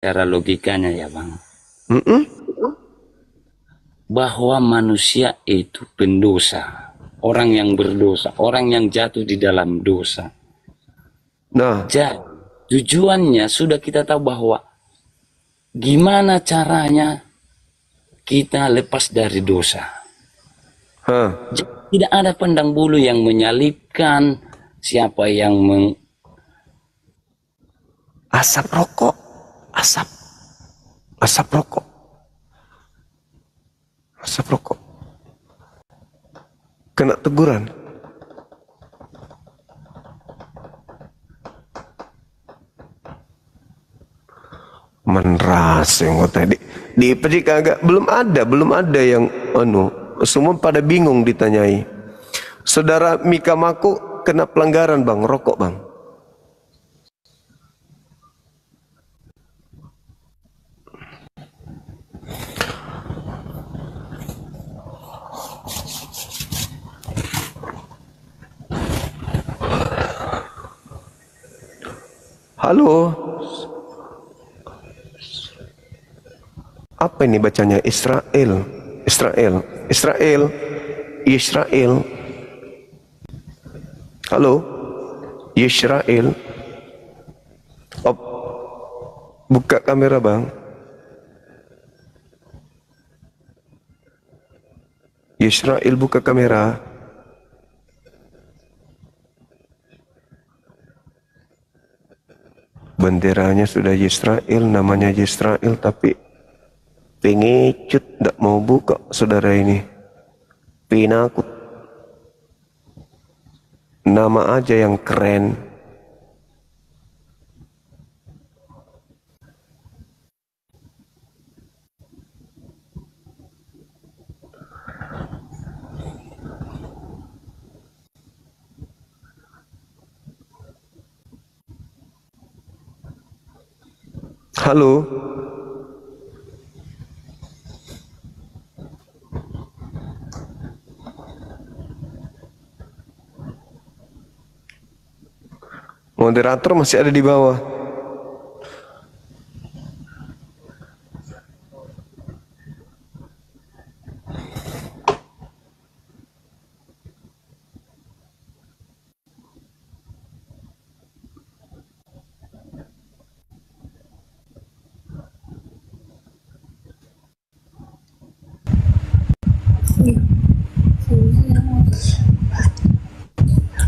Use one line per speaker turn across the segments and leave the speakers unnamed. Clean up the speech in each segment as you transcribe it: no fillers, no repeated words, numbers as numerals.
Cara logikanya ya Bang,
Mm-mm.
bahwa manusia itu pendosa, orang yang berdosa, orang yang jatuh di dalam dosa.
Nah,
Jadi tujuannya sudah kita tahu bahwa gimana caranya kita lepas dari dosa.
hah,
Jadi, tidak ada pandang bulu yang menyalipkan siapa yang
asap rokok, asap, asap rokok, asap rokok. Kena teguran. Menrasing tadi di pedik agak belum ada yang semua pada bingung ditanyai. Saudara Mika Mako kena pelanggaran bang, rokok bang. Halo, apa ini bacanya? Israel, Israel, Israel, Israel. Halo, Israel. Oh, buka kamera bang. Israel buka kamera. Benderanya sudah Israel, namanya Israel, tapi pengecut tidak mau buka saudara ini. Penakut. Nama aja yang keren. Halo. Moderator masih ada di bawah.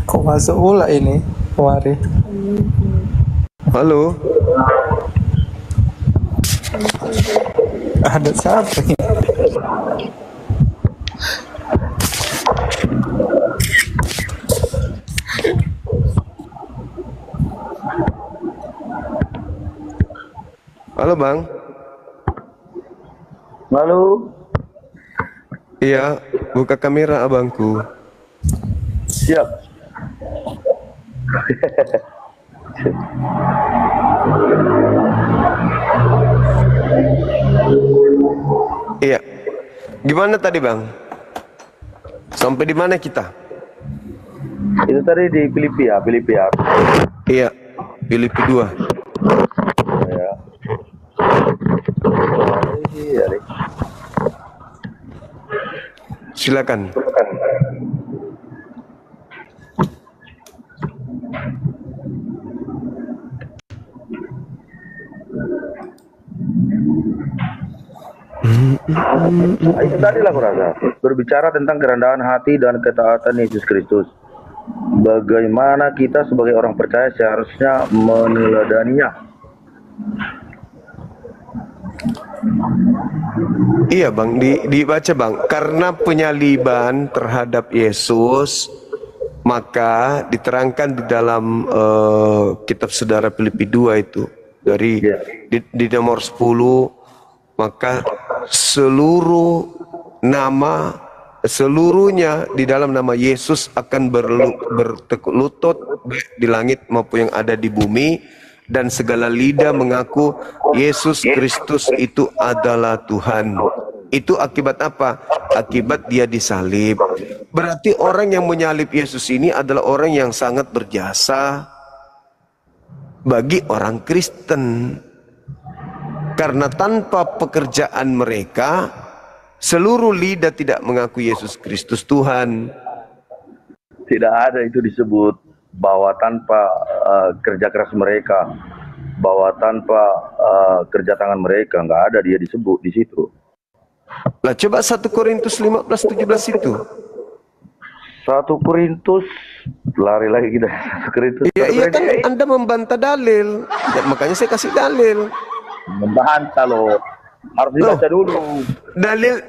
Kok masuk pula ini kemari?
Halo.
Ada siapa ini?
Halo bang.
Halo.
Iya, buka kamera abangku.
Siap.
Iya. Gimana tadi bang? Sampai di mana kita?
Itu tadi di Filipina, Filipina.
Iya, Filipi 2.
Ya. Iya, deh.
Silakan.
Itu tadi lah kurasa. Berbicara tentang kerendahan hati dan ketaatan Yesus Kristus. Bagaimana kita sebagai orang percaya seharusnya meneladaninya.
Iya bang, dibaca bang. Karena penyaliban terhadap Yesus, maka diterangkan di dalam kitab saudara Filipi 2 itu. Dari di nomor 10, maka seluruh nama, seluruhnya di dalam nama Yesus akan berlutut di langit maupun yang ada di bumi, dan segala lidah mengaku Yesus Kristus itu adalah Tuhan. Itu akibat apa? Akibat dia disalib. Berarti orang yang menyalib Yesus ini adalah orang yang sangat berjasa bagi orang Kristen. Karena tanpa pekerjaan mereka, seluruh lidah tidak mengaku Yesus Kristus Tuhan.
Tidak ada itu disebut bahwa tanpa kerja keras mereka, bahwa tanpa kerja tangan mereka, nggak ada dia disebut di situ.
Lah coba 1 Korintus 15:17 itu.
1 Korintus, lari lagi kita. 1 Korintus.
Iya, iya kan Anda membantah dalil. Ya, makanya saya kasih dalil.
Membantah loh. Harus dibaca dulu.
Dalil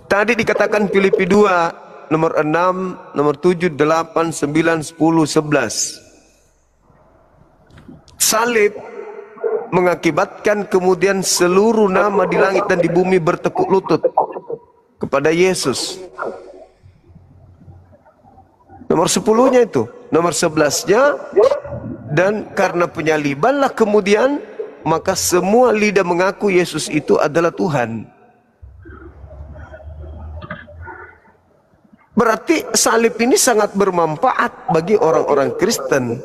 tadi dikatakan Filipi 2 nomor 6, nomor 7, 8, 9, 10, 11. Salib mengakibatkan kemudian seluruh nama di langit dan di bumi bertekuk lutut kepada Yesus. Nomor 10-nya itu, nomor 11-nya, dan karena penyalibanlah kemudian maka semua lidah mengaku Yesus itu adalah Tuhan. Berarti salib ini sangat bermanfaat bagi orang-orang Kristen.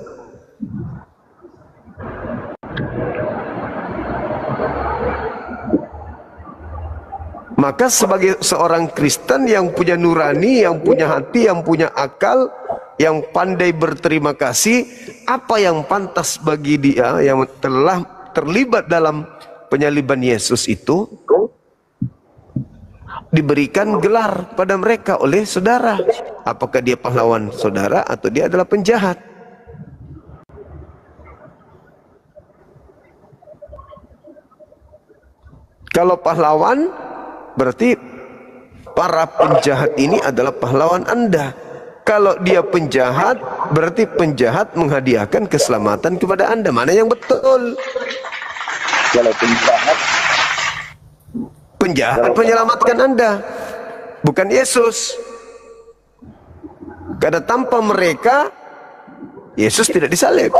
Maka sebagai seorang Kristen yang punya nurani, yang punya hati, yang punya akal, yang pandai berterima kasih, apa yang pantas bagi dia yang telah terlibat dalam penyaliban Yesus itu, diberikan gelar pada mereka oleh saudara. Apakah dia pahlawan saudara atau dia adalah penjahat? Kalau pahlawan, berarti para penjahat ini adalah pahlawan Anda. Kalau dia penjahat, berarti penjahat menghadiahkan keselamatan kepada Anda. Mana yang betul?
Kalau
penjahat menyelamatkan Anda, bukan Yesus. Karena tanpa mereka, Yesus tidak disalib.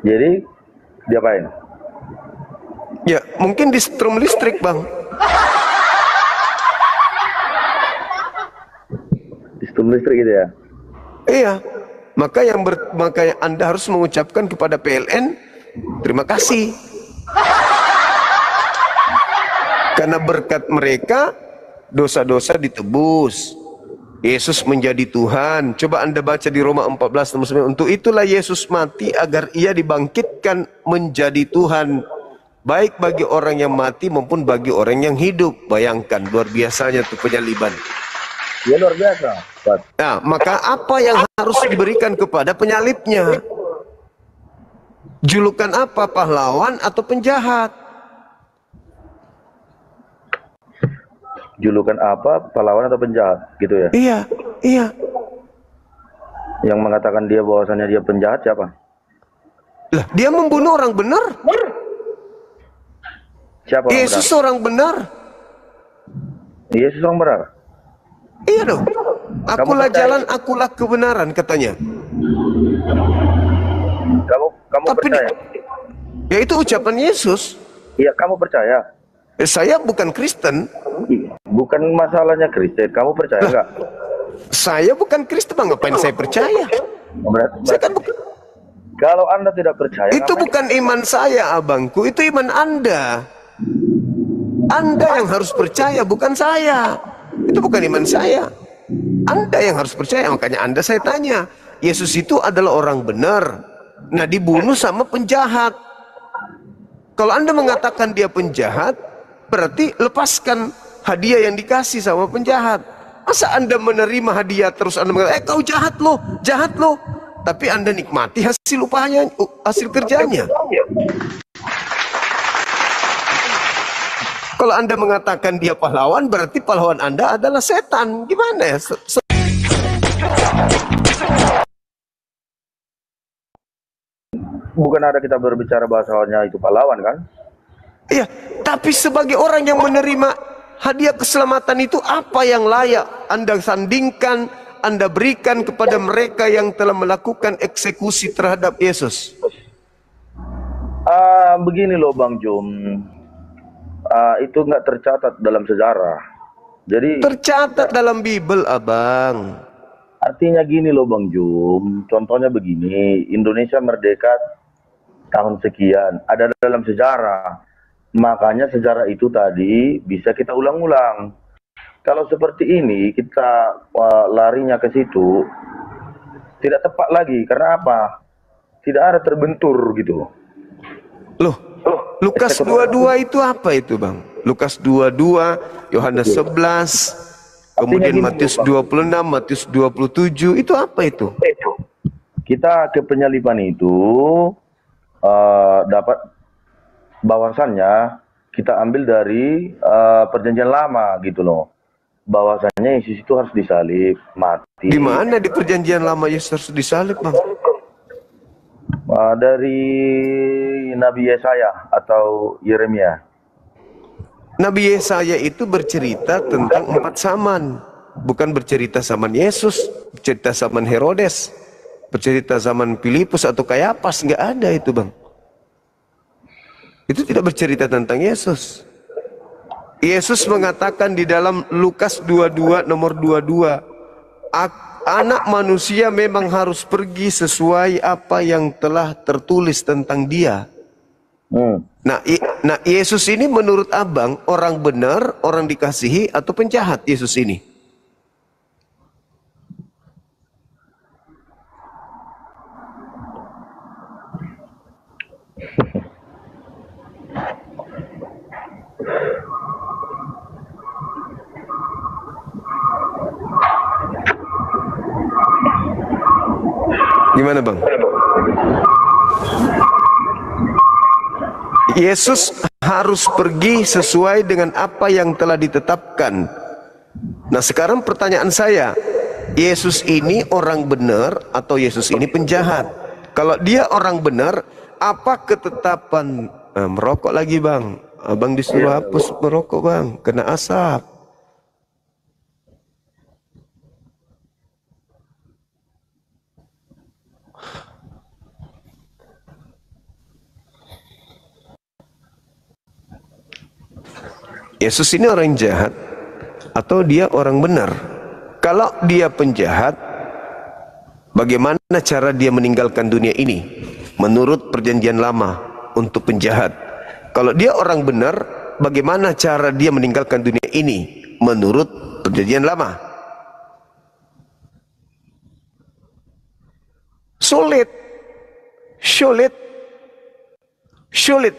Jadi diapain?
Ya, mungkin di strum listrik, Bang.
Sistem listrik gitu ya?
Iya. Maka Anda harus mengucapkan kepada PLN terima kasih. Karena berkat mereka dosa-dosa ditebus. Yesus menjadi Tuhan. Coba Anda baca di Roma 14 nomor 9. Untuk itulah Yesus mati agar ia dibangkitkan menjadi Tuhan, baik bagi orang yang mati maupun bagi orang yang hidup. Bayangkan luar biasanya tuh penyaliban.
Ya luar biasa.
Nah, maka apa yang harus diberikan kepada penyalibnya? Julukan apa? Pahlawan atau penjahat?
Julukan apa? Pahlawan atau penjahat? Gitu ya?
Iya, iya.
Yang mengatakan dia bahwasannya dia penjahat siapa?
Lah, dia membunuh orang benar.
Siapa orang
Yesus
benar?
orang benar.
Yesus orang benar?
Iya dong. Akulah
percaya?
jalan, akulah kebenaran katanya.
Kamu
Tapi
percaya?
Ya itu ucapan Yesus.
Iya, kamu percaya?
Saya bukan Kristen.
Bukan masalahnya Kristen. Kamu percaya enggak?
Saya bukan Kristen, Bang. Ngapain saya percaya? Saya kan bukan.
Kalau Anda tidak percaya,
Itu bukan iman saya, abangku. Itu iman Anda. Anda yang harus percaya, bukan saya. Itu bukan iman saya. Anda yang harus percaya. Makanya Anda saya tanya, Yesus itu adalah orang benar. Nah, dibunuh sama penjahat. Kalau Anda mengatakan dia penjahat, berarti lepaskan hadiah yang dikasih sama penjahat. Masa Anda menerima hadiah terus Anda mengatakan, kau jahat loh, jahat loh. Tapi Anda nikmati hasil upahnya, hasil kerjanya. Kalau Anda mengatakan dia pahlawan, berarti pahlawan Anda adalah setan. Gimana ya?
bukan ada kita berbicara bahasanya itu pahlawan kan?
Iya, tapi sebagai orang yang menerima hadiah keselamatan itu, apa yang layak Anda sandingkan, Anda berikan kepada mereka yang telah melakukan eksekusi terhadap Yesus?
Begini loh Bang Jum, itu nggak tercatat dalam sejarah. Jadi
Tercatat dalam Bible, abang.
Artinya gini loh Bang Jum, contohnya begini, Indonesia merdeka tahun sekian, ada dalam sejarah. Makanya sejarah itu tadi bisa kita ulang-ulang. Kalau seperti ini kita larinya ke situ, tidak tepat lagi. Karena apa? Tidak ada terbentur gitu.
Loh, Lukas 22 itu apa itu Bang? Lukas 22, Yohanes 11, kemudian Matius 26, Matius 27, itu apa itu?
Kita ke penyaliban itu dapat bahwasannya kita ambil dari perjanjian lama gitu loh. Bahwasannya Yesus itu harus disalib, mati.
Di mana di perjanjian lama Yesus harus disalib, Bang?
Dari Nabi Yesaya atau Yeremia.
Nabi Yesaya itu bercerita tentang 4 zaman, bukan bercerita zaman Yesus, bercerita zaman Herodes, bercerita zaman Filipus atau Kayapas, nggak ada itu Bang. Itu tidak bercerita tentang Yesus. Yesus mengatakan di dalam Lukas 22 nomor 22, anak manusia memang harus pergi sesuai apa yang telah tertulis tentang dia. Nah, Yesus ini menurut Abang orang benar, orang dikasihi atau penjahat Yesus ini? Gimana Bang? Yesus harus pergi sesuai dengan apa yang telah ditetapkan. Nah sekarang pertanyaan saya, Yesus ini orang benar atau Yesus ini penjahat? Kalau dia orang benar, apa ketetapan merokok lagi Bang? Abang disuruh hapus merokok Bang, kena asap. Yesus ini orang jahat atau dia orang benar? Kalau dia penjahat, bagaimana cara dia meninggalkan dunia ini menurut perjanjian lama untuk penjahat? Kalau dia orang benar, bagaimana cara dia meninggalkan dunia ini menurut perjanjian lama? Sulit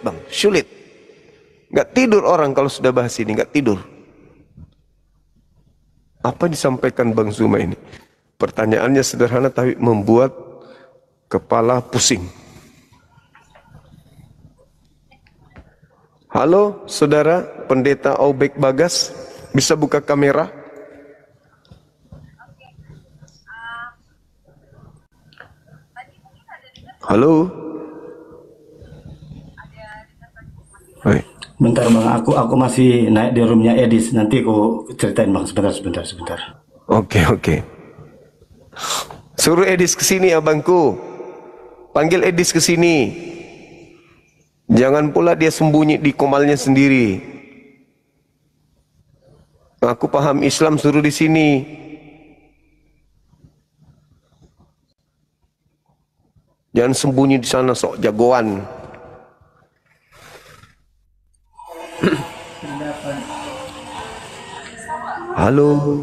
Bang, sulit. Nggak tidur orang kalau sudah bahas ini, nggak tidur. Apa disampaikan Bang Zuma ini? Pertanyaannya sederhana tapi membuat kepala pusing. Halo saudara pendeta Aubek Bagas, bisa buka kamera? Halo. Hai.
Bentar Bang, aku masih naik di roomnya Edis. Nanti aku ceritain Bang, sebentar.
Oke. Suruh Edis ke sini abangku. Panggil Edis ke sini. Jangan pula dia sembunyi di komalnya sendiri. Aku paham Islam, suruh di sini. Jangan sembunyi di sana sok jagoan. Halo,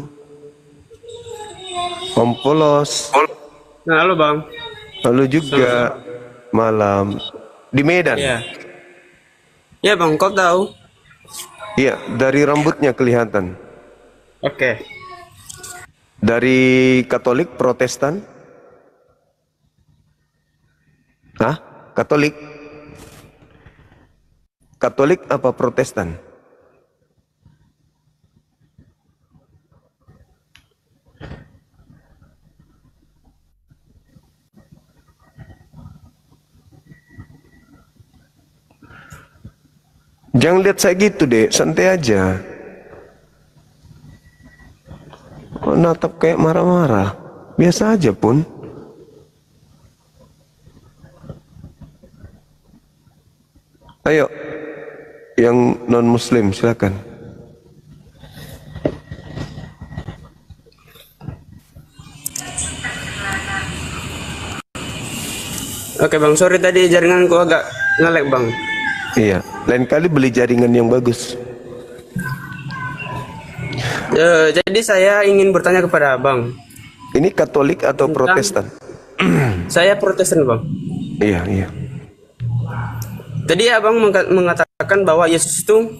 Om Polos.
Nah, halo Bang.
Halo juga. Malam di Medan.
Iya. Ya Bang, kau tahu?
Iya, dari rambutnya kelihatan.
Oke.
Dari Katolik, Protestan? Hah? Katolik? Katolik apa Protestan? Jangan lihat saya gitu deh, santai aja. Kok natap kayak marah-marah? Biasa aja pun. Ayo, yang non-muslim silakan.
Oke bang, sorry tadi jaringanku agak nge-lag bang.
Iya, lain kali beli jaringan yang bagus.
Jadi saya ingin bertanya kepada abang.
Ini Katolik atau Protestan?
Saya Protestan bang.
Iya, iya.
Tadi abang mengatakan bahwa Yesus itu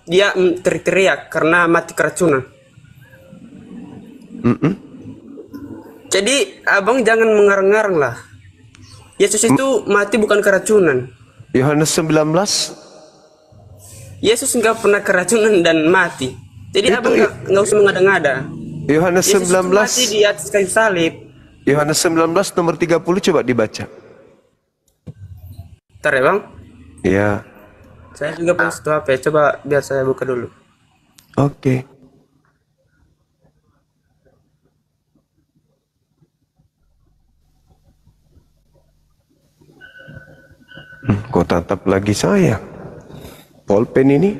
dia teriak karena mati keracunan. Jadi abang jangan mengarang-arang lah. Yesus itu mati bukan keracunan.
Yohanes 19.
Yesus nggak pernah keracunan dan mati. Jadi
Itu
abang nggak usah mengada-ngada.
Yohanes
Yesus itu
19.
mati di atas kayu salib.
Yohanes 19 nomor 30 coba dibaca.
Ntar ya bang.
Iya.
Saya juga punya satu HP. Coba biar saya buka dulu.
Oke. Kok tatap lagi saya? Pulpen ini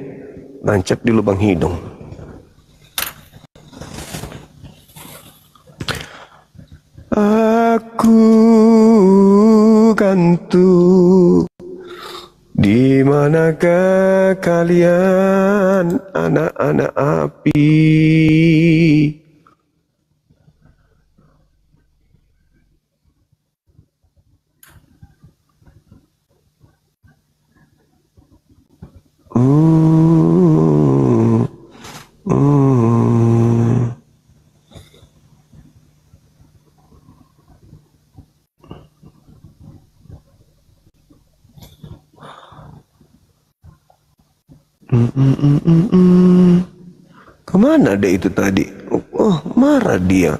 nancap di lubang hidung. Aku gantung. Di manakah kalian, anak-anak api? Uh, uh. Kemana deh itu tadi? Oh, marah dia.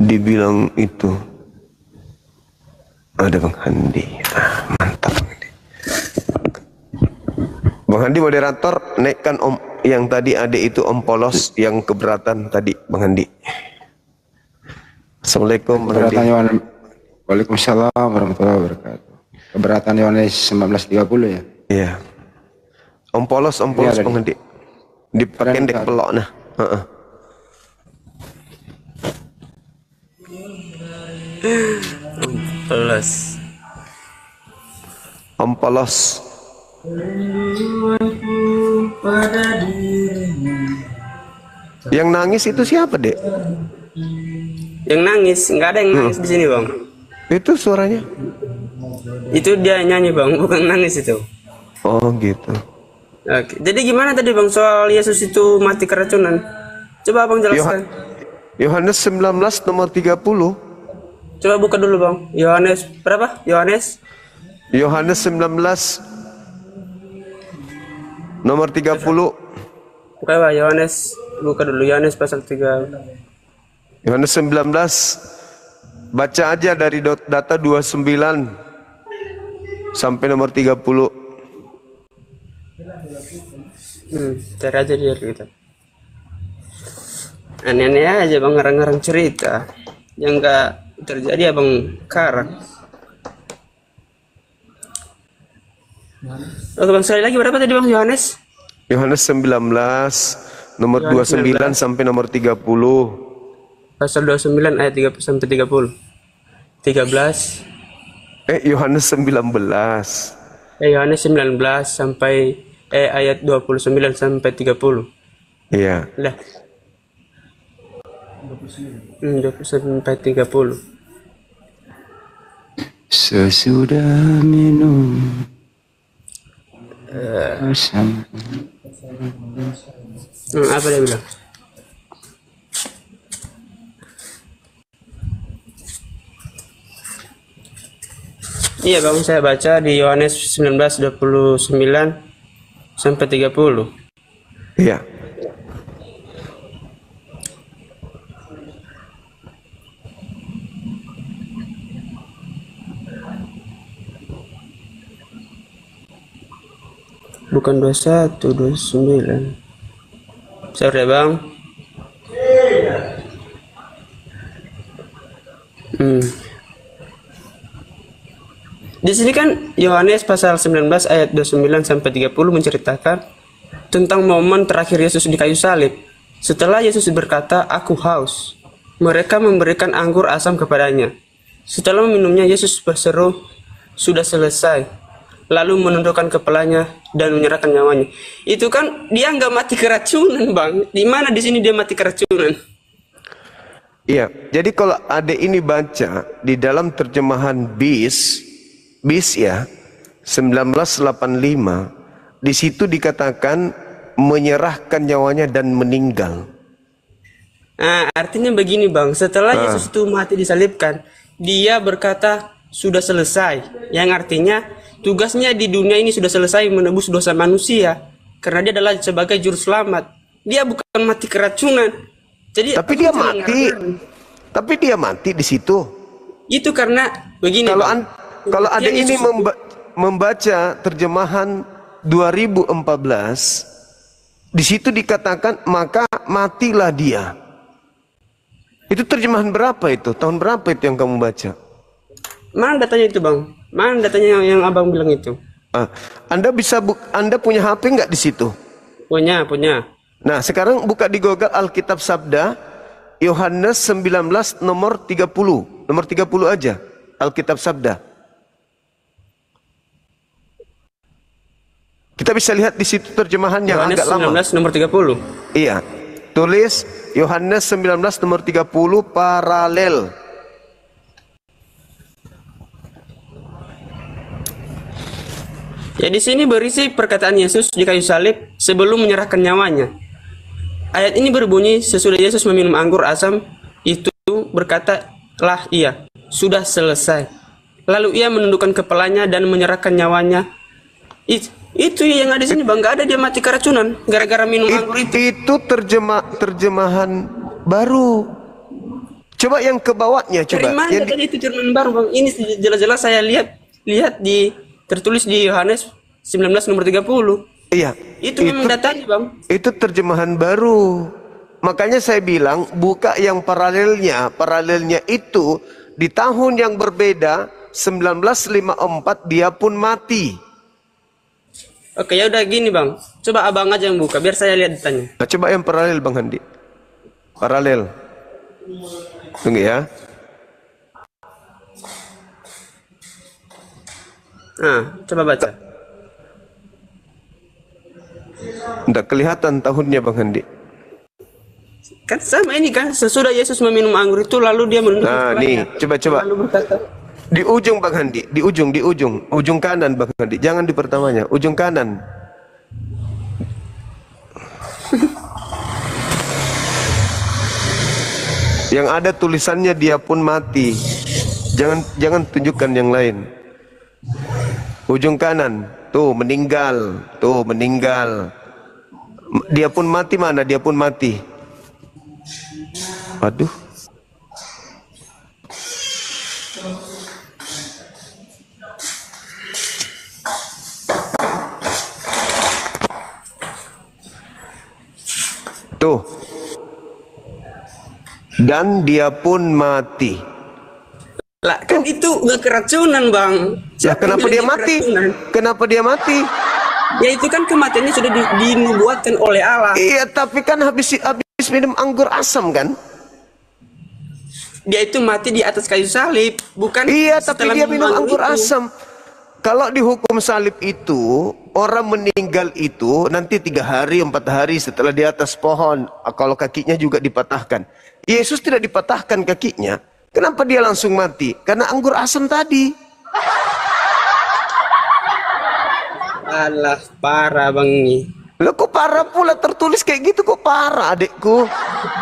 Dibilang itu. Ada Bang Handi. Mantap. Bang Handi moderator, naikkan om yang tadi adik itu om polos yang keberatan tadi, Bang Handi. Assalamualaikum Bang Handi.
Waalaikumsalam warahmatullahi wabarakatuh. Keberatan Yohanes 19:30 ya?
Iya. Om polos Bang Handi. Dipendek pelok nah.
Plus.
Om polos. Yang nangis itu siapa, Dek?
Yang nangis, nggak ada yang nangis di sini bang.
Itu suaranya.
Itu dia nyanyi bang, bukan nangis itu.
Oh gitu.
Oke. Jadi gimana tadi bang soal Yesus itu mati keracunan? Coba abang jelaskan.
Yohanes 19 nomor 30.
Coba buka dulu bang. Yohanes berapa? Yohanes
19 nomor 30.
Buka Pak, Yohanes. Buka dulu Yohanes pasal 3.
Yohanes 19. Baca aja dari data 29 sampai nomor 30.
Cari aja dia kita. Aneh-aneh aja bang, ngarang-ngarang cerita yang enggak terjadi abang karang. Oke bang, sekali lagi berapa tadi bang Yohanes?
Yohanes 19 nomor 29 sampai nomor 30.
Pasal 29 ayat 30 sampai 30. 13.
Yohanes 19.
Yohanes 19 sampai ayat 29 sampai 30.
Iya.
Lah. 20 sampai 30.
Sesudah minum
apa dia bilang? Iya bang, saya baca di Yohanes 19:29 sampai 30.
Iya.
Bukan 21, 29. Sorry bang. Di sini kan Yohanes pasal 19 ayat 29 sampai 30 menceritakan tentang momen terakhir Yesus di kayu salib. Setelah Yesus berkata, "Aku haus." mereka memberikan anggur asam kepadanya. Setelah meminumnya, Yesus berseru, "Sudah selesai." Lalu menundukkan kepalanya dan menyerahkan nyawanya. Itu kan dia nggak mati keracunan, Bang. Di mana di sini dia mati keracunan?
Iya, jadi kalau adik ini baca di dalam terjemahan BIS ya, 1985, di situ dikatakan menyerahkan nyawanya dan meninggal.
Nah, artinya begini, Bang. Setelah Yesus itu mati disalibkan, dia berkata, "Sudah selesai." Yang artinya tugasnya di dunia ini sudah selesai menebus dosa manusia. Karena dia adalah sebagai juru selamat. Dia bukan mati keracunan. Jadi
Tapi dia mati. Tapi dia mati di situ.
itu karena begini,
Kalau
Bang.
kalau adik
Kematian
ini
Yesus
membaca terjemahan 2014, di situ dikatakan maka matilah dia. Itu terjemahan berapa itu? Tahun berapa itu yang kamu baca?
Mana datanya itu, Bang? Mana datanya yang Abang bilang itu?
Anda punya HP nggak di situ?
Punya.
Nah, sekarang buka di Google Alkitab Sabda Yohanes 19 nomor 30. Nomor 30 aja. Alkitab Sabda. Kita bisa lihat di situ terjemahannya
Yohanes
agak lama.
19 nomor 30.
Iya. Tulis Yohanes 19 nomor 30 paralel.
Ya, di sini berisi perkataan Yesus di kayu salib sebelum menyerahkan nyawanya. Ayat ini berbunyi, sesudah Yesus meminum anggur asam itu berkatalah ia, "Sudah selesai." Lalu ia menundukkan kepalanya dan menyerahkan nyawanya. Itu yang ada di sini, Bang. Gak ada dia mati keracunan gara-gara minum anggur itu.
Itu terjemahan baru. Coba yang ke bawahnya coba.
Dari mana
Yang
tadi itu terjemahan baru, Bang? Ini jelas-jelas saya lihat tertulis di Yohanes 19 nomor 30.
Iya.
Itu memang datanya, Bang.
Itu terjemahan baru. Makanya saya bilang buka yang paralelnya. Paralelnya itu di tahun yang berbeda 1954 dia pun mati.
Oke, ya udah gini, Bang. Coba Abang aja yang buka biar saya lihat datanya.
Nah, coba yang paralel Bang Handi. Paralel. Tunggu ya.
Nah, coba baca.
Tidak kelihatan tahunnya Bang Handi.
Kan sama ini kan, sesudah Yesus meminum anggur itu lalu dia menundukkan
Nah,
kepalanya.
nih, coba.
Lalu berkata,
Di ujung Bang Handi, di ujung kanan Bang Handi, jangan di pertamanya, ujung kanan. Yang ada tulisannya dia pun mati. Jangan tunjukkan yang lain. Ujung kanan, tuh meninggal. Dia pun mati mana? Dia pun mati. Aduh. Tuh. Dan dia pun mati.
lah kan itu nggak keracunan, Bang.
Ya,
Siapa
kenapa
yang
dia
bilang
mati?
keracunan?
Kenapa dia mati?
Ya itu kan kematiannya sudah dinubuatkan oleh Allah.
Iya, tapi kan habis minum anggur asam kan?
Dia itu mati di atas kayu salib, bukan
Iya, tapi
setelah
dia minum anggur
itu.
asam. Kalau dihukum salib itu, orang meninggal itu nanti 3 hari, 4 hari setelah di atas pohon. Kalau kakinya juga dipatahkan. Yesus tidak dipatahkan kakinya. Kenapa dia langsung mati? Karena anggur asam tadi.
Alah, parah, Bang ini.
Loh, kok parah pula tertulis kayak gitu, kok parah adikku?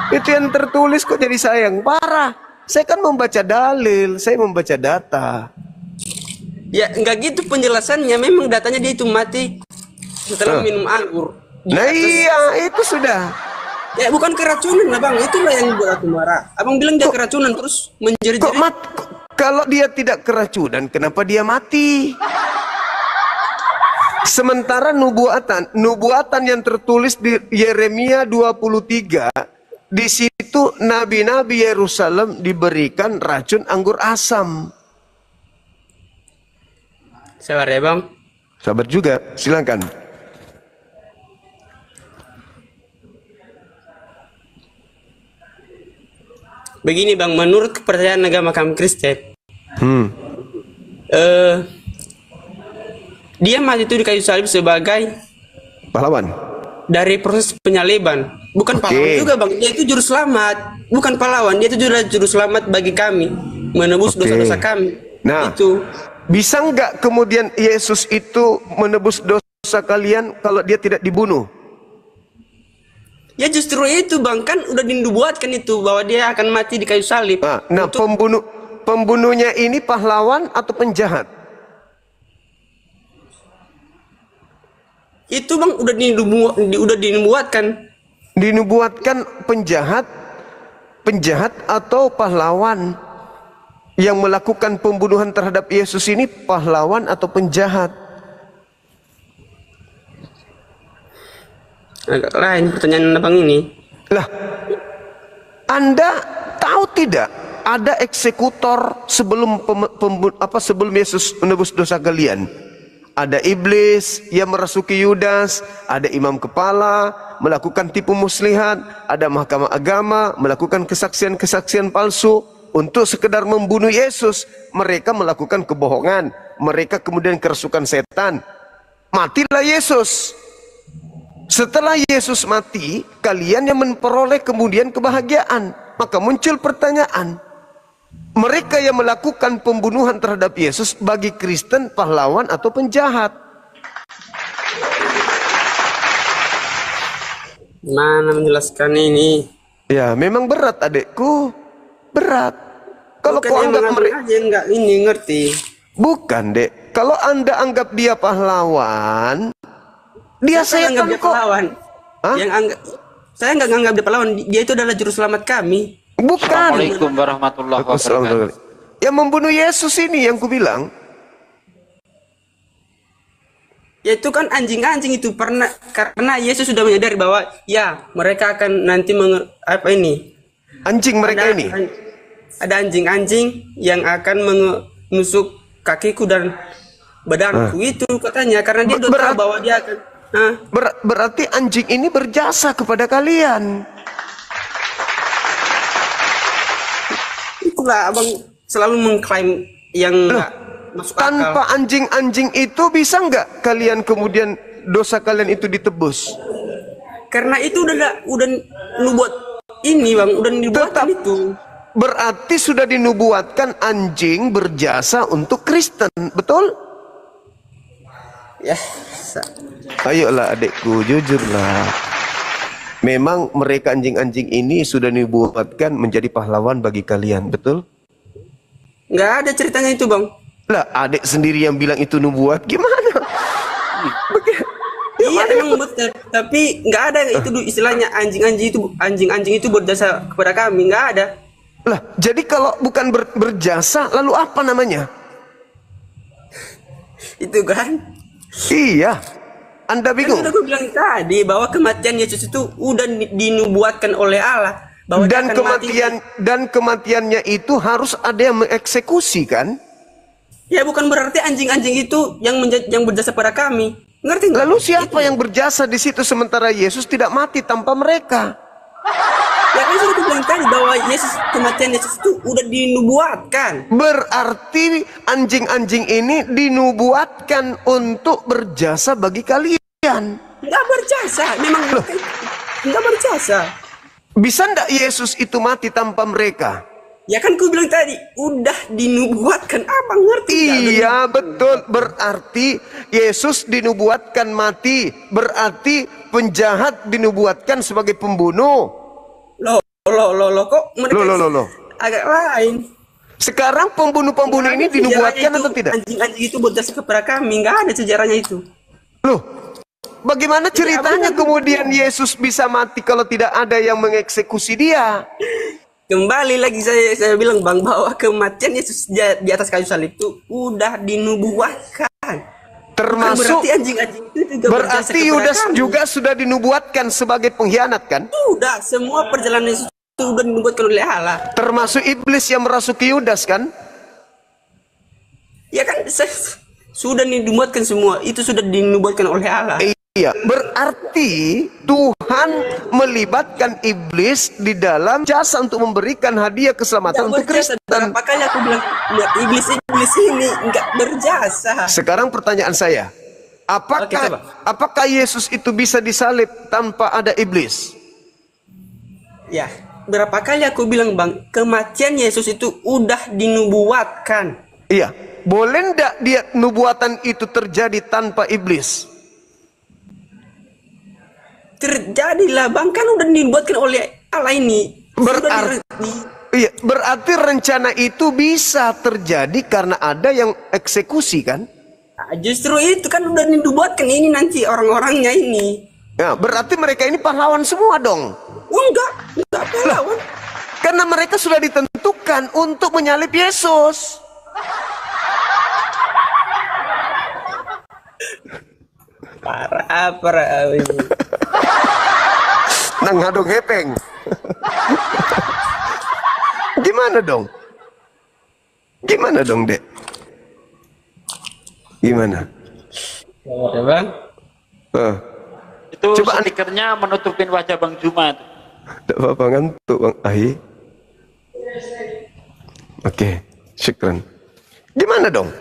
Itu yang tertulis kok jadi sayang, parah. Saya kan membaca dalil, saya membaca data.
Ya nggak gitu penjelasannya, memang datanya dia itu mati setelah minum anggur.
Nah iya, itu sudah.
Ya bukan keracunan lah, Bang, itulah yang buat aku marah. Abang bilang dia keracunan terus menjerit-jerit.
Kalau dia tidak keracunan, kenapa dia mati? Sementara nubuatan yang tertulis di Yeremia 23, di situ nabi-nabi Yerusalem diberikan racun anggur asam.
Sabar ya, Bang.
Sabar juga, silakan.
Begini Bang, menurut kepercayaan agama kami Kristen, dia mati itu di kayu salib sebagai
Pahlawan.
dari proses penyaliban. Bukan pahlawan juga Bang, dia itu juru selamat. Bukan pahlawan, dia itu juru selamat bagi kami, menebus dosa-dosa kami.
Nah,
itu
bisa nggak kemudian Yesus itu menebus dosa kalian kalau dia tidak dibunuh?
ya justru itu Bang, kan udah dinubuatkan itu bahwa dia akan mati di kayu salib.
Nah, pembunuhnya ini pahlawan atau penjahat?
Itu Bang udah dinubuatkan.
Dinubuatkan penjahat atau pahlawan? Yang melakukan pembunuhan terhadap Yesus ini pahlawan atau penjahat?
Agak lain pertanyaan Abang ini.
Lah, Anda tahu tidak ada eksekutor sebelum sebelum Yesus menebus dosa kalian? Ada iblis yang merasuki Yudas, ada imam kepala melakukan tipu muslihat, ada mahkamah agama melakukan kesaksian-kesaksian palsu untuk sekedar membunuh Yesus. Mereka melakukan kebohongan, mereka kemudian kerasukan setan. Matilah Yesus. Setelah Yesus mati, kalian yang memperoleh kemudian kebahagiaan. Maka muncul pertanyaan, mereka yang melakukan pembunuhan terhadap Yesus bagi Kristen pahlawan atau penjahat?
Mana menjelaskan ini?
Ya, memang berat adekku, berat. Kalau
Bukan
kau
yang
anggap
mengambil
mereka,
aja enggak ini ngerti.
bukan dek. Kalau Anda anggap dia pahlawan, dia
Saya
setan
anggap dia
kok.
pahlawan.
Hah?
Saya nggak nganggap dia pahlawan. Dia itu adalah juru selamat kami.
Bukan.
Assalamualaikum warahmatullahi wabarakatuh.
Yang membunuh Yesus ini yang kubilang.
Ya itu kan anjing-anjing itu karena Yesus sudah menyadari bahwa ya mereka akan nanti
Anjing mereka ini.
Ada anjing-anjing yang akan menusuk kakiku dan badanku itu katanya karena dia udah tahu bahwa dia akan
Berarti anjing ini berjasa kepada kalian.
Itulah Abang selalu mengklaim yang nggak masuk akal.
Tanpa anjing-anjing itu bisa nggak kalian kemudian dosa kalian itu ditebus?
Karena itu udah nubuat ini Bang, udah dibuatkan itu.
Berarti sudah dinubuatkan anjing berjasa untuk Kristen, betul?
Ya.
Ayolah adekku, jujurlah. Memang mereka anjing-anjing ini sudah dinubuatkan menjadi pahlawan bagi kalian, betul?
Nggak ada ceritanya itu Bang.
Lah, adek sendiri yang bilang itu nubuat, gimana?
Iya emang betul, tapi nggak ada itu istilahnya anjing-anjing itu berjasa kepada kami, nggak ada.
Lah, jadi kalau bukan berjasa, lalu apa namanya?
Itu kan?
Iya, Anda bingung.
Kan udah gue bilang tadi bahwa kematian Yesus itu udah dinubuatkan oleh Allah. Bahwa
Dan
dia akan mati.
kematiannya itu harus ada yang mengeksekusi kan?
Ya bukan berarti anjing-anjing itu yang berjasa pada kami. Ngerti nggak?
Lalu siapa yang berjasa di situ sementara Yesus tidak mati tanpa mereka?
Ya kan sudah bilang tadi bahwa kematian Yesus itu udah dinubuatkan.
Berarti anjing-anjing ini dinubuatkan untuk berjasa bagi kalian.
Nggak berjasa, memang nggak berjasa.
Bisa ndak Yesus itu mati tanpa mereka?
Ya kan ku bilang tadi udah dinubuatkan, apa ngerti?
Iya betul, berarti Yesus dinubuatkan mati, berarti penjahat dinubuatkan sebagai pembunuh.
Loh, kok mereka
Loh.
agak lain.
Sekarang pembunuh-pembunuh ini dinubuatkan atau tidak?
Anjing-anjing itu berjasa kepada kami, nggak ada sejarahnya itu.
Loh, bagaimana ceritanya kemudian Yesus bisa mati kalau tidak ada yang mengeksekusi dia?
Kembali lagi saya bilang Bang bahwa kematian Yesus di atas kayu salib itu udah dinubuatkan.
Termasuk
berarti anjing-anjing itu juga berjasa
berarti
kepada
Yudas
kami.
juga sudah dinubuatkan sebagai pengkhianat kan?
Sudah, semua perjalanan Yesus itu udah dinubuatkan oleh Allah.
Termasuk iblis yang merasuki Yudas kan?
Ya kan sudah dinubuatkan semua, itu sudah dinubuatkan oleh Allah.
Iya, berarti Tuhan melibatkan iblis di dalam jasa untuk memberikan hadiah keselamatan untuk Kristen.
Berapa kali aku bilang iblis ini nggak berjasa.
Sekarang pertanyaan saya, apakah Yesus itu bisa disalib tanpa ada iblis?
Ya, berapa kali aku bilang Bang, kematian Yesus itu udah dinubuatkan.
Iya, boleh ndak dia nubuatan itu terjadi tanpa iblis?
Terjadilah Bang, kan udah dibuatkan oleh Allah ini.
Berarti rencana itu bisa terjadi karena ada yang eksekusi kan?
Nah, justru itu kan udah dibuatkan ini nanti orang-orangnya ini.
Ya, berarti mereka ini pahlawan semua dong?
Enggak pahlawan.
Karena mereka sudah ditentukan untuk menyalib Yesus.
Parah ini.
Nang hadong hepeng. Gimana dong? Gimana dong, Dek? Gimana?
Ya, Bang.
Itu
coba
stikernya menutupin wajah Bang Juma.
Tidak apa-apa ngantuk Bang Ahi. Oke, syukran. Gimana dong?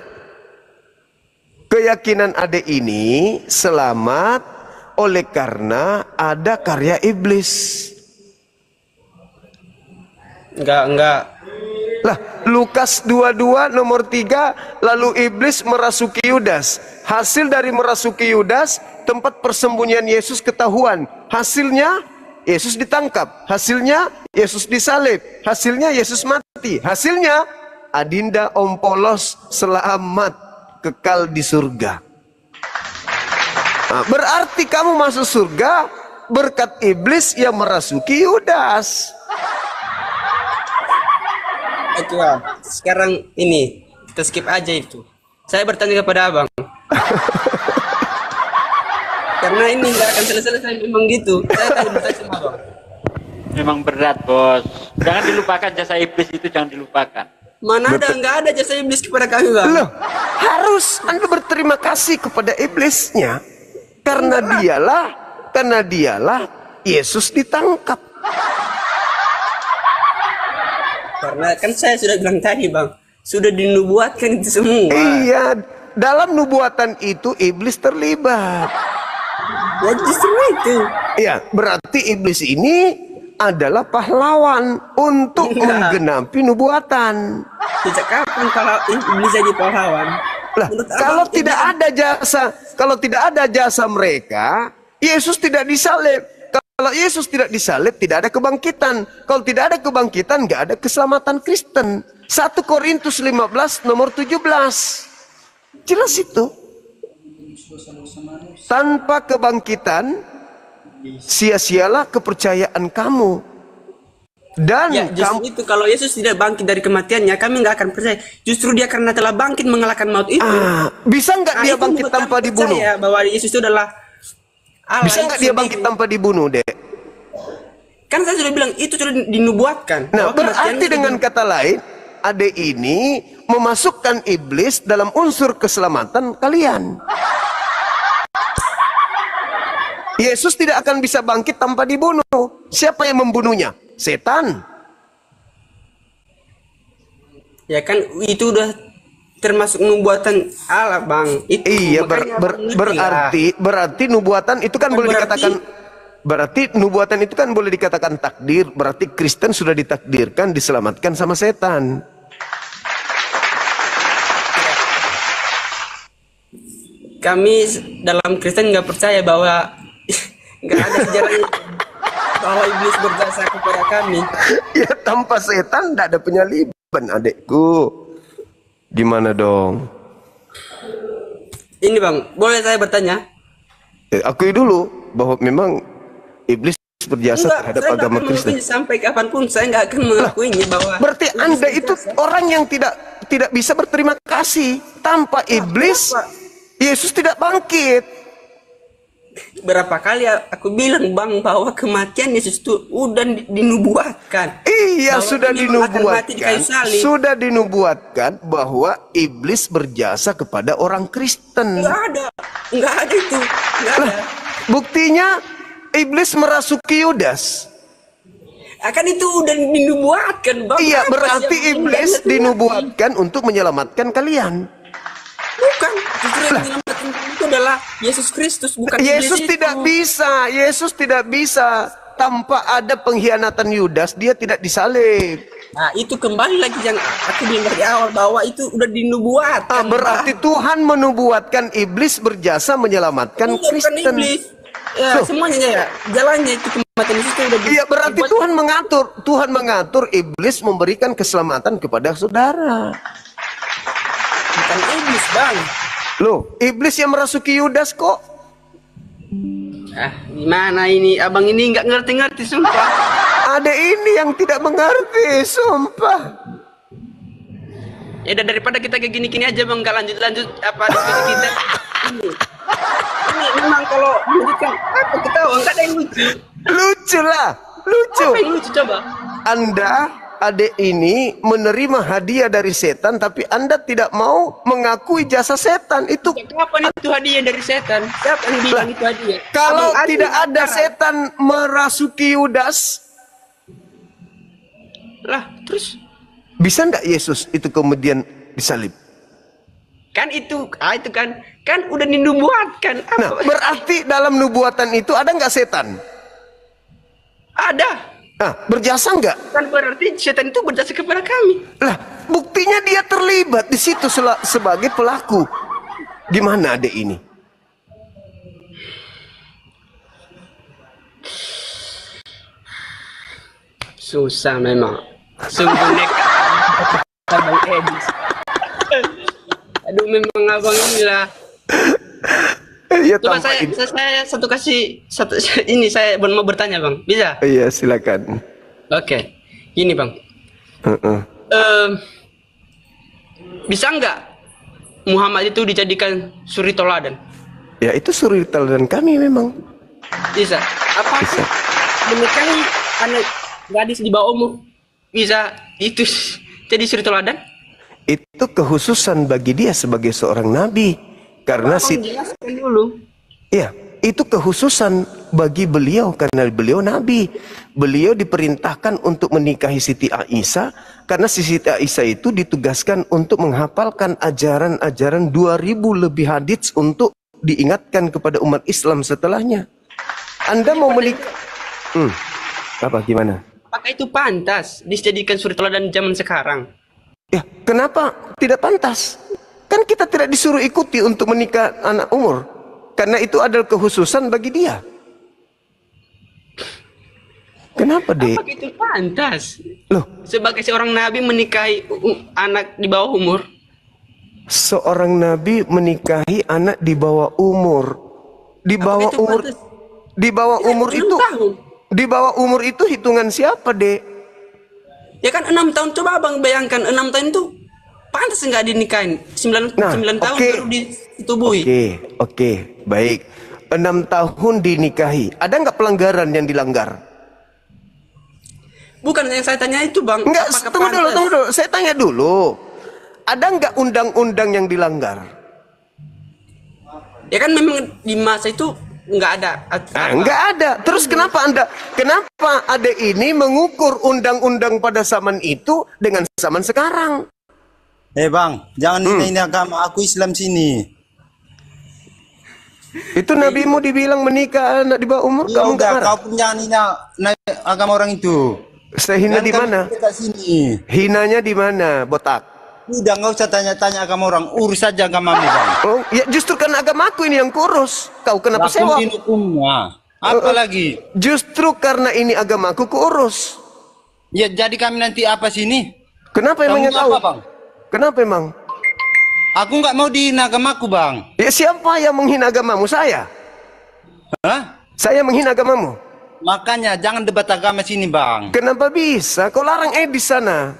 Keyakinan adek ini selamat oleh karena ada karya iblis.
Enggak.
Lah, Lukas 22 nomor 3, lalu iblis merasuki Yudas. Hasil dari merasuki Yudas, tempat persembunyian Yesus ketahuan. Hasilnya Yesus ditangkap. Hasilnya Yesus disalib. Hasilnya Yesus mati. Hasilnya Adinda Om Polos selamat kekal di surga. Nah, berarti kamu masuk surga berkat iblis yang merasuki Yudas.
Oke, Bang. Sekarang ini kita skip aja itu. Saya bertanya kepada Abang. Karena ini nggak akan selesai memang gitu. Saya tanya bertanya sama Abang.
Memang berat, Bos. Jangan dilupakan jasa iblis itu, jangan dilupakan.
Mana ada, nggak ada jasa iblis kepada kami, Bang.
Loh, harus Anda berterima kasih kepada iblisnya. Karena dialah Yesus ditangkap.
Karena kan saya sudah bilang tadi, Bang, sudah dinubuatkan itu semua.
Iya, dalam nubuatan itu iblis terlibat.
Ya justru itu.
Iya, berarti iblis ini adalah pahlawan untuk menggenapi nubuatan.
Sejak kapan kalau iblis jadi pahlawan?
Lah, kalau tidak ada jasa mereka, Yesus tidak disalib. Kalau Yesus tidak disalib, tidak ada kebangkitan. Kalau tidak ada kebangkitan, nggak ada keselamatan Kristen. 1 Korintus 15 nomor 17. Jelas itu. Tanpa kebangkitan, sia-sialah kepercayaan kamu. Dan
ya, justru itu kalau Yesus tidak bangkit dari kematiannya, kami nggak akan percaya. Justru dia karena telah bangkit mengalahkan maut itu.
Bisa nggak dia bangkit tanpa dibunuh?
Bahwa Yesus itu adalah Allah.
Bisa nggak dia bangkit tanpa dibunuh, Dek?
Kan saya sudah bilang itu sudah dinubuatkan.
Nah, berarti dengan kata lain, adek ini memasukkan iblis dalam unsur keselamatan kalian. Yesus tidak akan bisa bangkit tanpa dibunuh. Siapa yang membunuhnya? Setan.
Ya kan itu udah termasuk nubuatan Allah, Bang. Itu
iya, berarti nubuatan itu kan boleh dikatakan, berarti nubuatan itu kan boleh dikatakan takdir. Berarti Kristen sudah ditakdirkan diselamatkan sama setan.
Kami dalam Kristen nggak percaya bahwa nggak ada sejarahnya bahwa iblis berjasa kepada kami.
Ya, tanpa setan tidak ada penyaliban, adekku. Gimana dong?
Ini, Bang, boleh saya bertanya?
Akui dulu bahwa memang iblis berjasa terhadap agama Kristen.
Sampai kapanpun saya nggak akan mengakuinya bahwa.
Berarti Anda itu orang yang tidak bisa berterima kasih. Tanpa iblis, Yesus tidak bangkit.
Berapa kali aku bilang, Bang, bahwa kematian Yesus itu udah dinubuatkan.
Iya,
bahwa
sudah dinubuatkan.
Sudah
dinubuatkan bahwa iblis berjasa kepada orang Kristen.
Nggak ada itu. Nggak ada.
Buktinya iblis merasuki Yudas.
Akan itu udah dinubuatkan, Bang.
Iya,
Apa
berarti
sih yang
iblis
meninggalnya Tuhan?
dinubuatkan untuk menyelamatkan kalian.
Bukan, justru yang menyelamatkan itu adalah Yesus Kristus, bukan
Yesus
iblis
tidak
itu.
bisa, Yesus tidak bisa tanpa ada pengkhianatan Yudas, dia tidak disalib.
Nah, itu kembali lagi yang aku bilang dari awal bahwa itu udah dinubuatkan.
Berarti Tuhan menubuatkan iblis berjasa menyelamatkan
Bukan
Kristen.
iblis. Ya, semuanya ya, jalannya itu kematian itu udah
Iya, berarti Tuhan mengatur iblis memberikan keselamatan kepada saudara.
bukan iblis, Bang.
Loh, iblis yang merasuki Yudas kok.
Gimana ini? Abang ini nggak ngerti-ngerti, sumpah.
Ada ini yang tidak mengerti, sumpah.
Ya udah, daripada kita kayak gini-gini aja, Bang, nggak lanjut-lanjut apa diskusi kita. Ini memang kalau lanjutkan apa ketawa, nggak ada yang lucu.
Lucu lah, lucu.
Apa yang lucu coba?
Anda, adik ini menerima hadiah dari setan, tapi Anda tidak mau mengakui jasa setan. Itu
Kapan itu hadiah dari setan? Siapa yang bilang itu hadiah?
kalau
Abang
tidak
Adi
ada
sekarang.
setan merasuki Yudas,
Lah, terus
bisa nggak Yesus itu kemudian disalib?
kan itu kan udah dinubuatkan.
Nah, berarti dalam nubuatan itu ada nggak setan?
Ada.
Nah, berjasa nggak?
Kan berarti setan itu berjasa kepada kami.
Lah, buktinya dia terlibat di situ sebagai pelaku. Gimana adek ini?
Susah memang. Sungguh nekat. Abang Edis. Aduh, memang abang inilah.
Ya,
Coba
tanpa
saya satu ini saya mau bertanya, Bang. Bisa?
Iya, silakan.
Oke. Gini, Bang. Bisa nggak Muhammad itu dijadikan suri toladan?
Ya, itu suri teladan kami memang.
Bisa. Apa sih menikahi anak gadis di bawah umur bisa itu jadi suri teladan?
Itu kekhususan bagi dia sebagai seorang nabi. Karena
Jelaskan dulu.
ya, itu kekhususan bagi beliau karena beliau nabi. Beliau diperintahkan untuk menikahi Siti Aisyah karena Siti Aisyah itu ditugaskan untuk menghafalkan ajaran-ajaran 2000 lebih hadits untuk diingatkan kepada umat Islam setelahnya. Anda mau menikah? Apa gimana?
Apakah itu pantas dijadikan suri teladan zaman sekarang?
Ya, kenapa tidak pantas? Kan kita tidak disuruh ikuti untuk menikah anak umur. Karena itu adalah kekhususan bagi dia. Kenapa, Dek?
Apakah itu pantas?
Loh,
Sebagai seorang nabi menikahi anak di bawah umur?
seorang nabi menikahi anak di bawah umur. Di bawah
itu
umur.
pantas?
Di bawah umur
6
itu.
tahun.
Di bawah umur itu hitungan siapa, Dek?
Ya kan 6 tahun, coba abang bayangkan 6 tahun itu pantas nggak dinikahin? 9 tahun
oke.
baru ditubuhi.
Oke, baik. 6 tahun dinikahi. Ada nggak pelanggaran yang dilanggar?
Bukan yang saya tanya itu, Bang.
Enggak,
Apakah
tunggu
pantas?
dulu. Saya tanya dulu. Ada nggak undang-undang yang dilanggar?
Ya kan memang di masa itu nggak ada.
Nggak ada. Terus kenapa ada ini mengukur undang-undang pada zaman itu dengan zaman sekarang?
Bang, jangan ini agama aku Islam sini.
Itu nabimu dibilang menikah anak di bawah umur,
Ya
kamu nggak
udah,
marah?
kau pun jangan hina agama orang itu.
Saya hina di
Jangan
mana?
kau dekat sini.
Hinanya di mana, botak?
Udah nggak usah tanya-tanya agama orang, urus saja agamamu, Bang.
Oh, ya justru karena agamaku ini yang kurus. Kau kenapa sewa?
Lakuin hukumnya. Apa lagi?
Justru karena ini agamaku kurus.
Ya jadi kami nanti apa sini?
Kenapa emangnya
Kamu
tahu?
apa, Bang?
Kenapa emang?
Aku nggak mau dihina agamaku, Bang.
Ya siapa yang menghina agamamu? Saya.
Hah?
Saya menghina agamamu.
Makanya jangan debat agama sini, Bang.
Kenapa bisa? Kau larang Edis sana.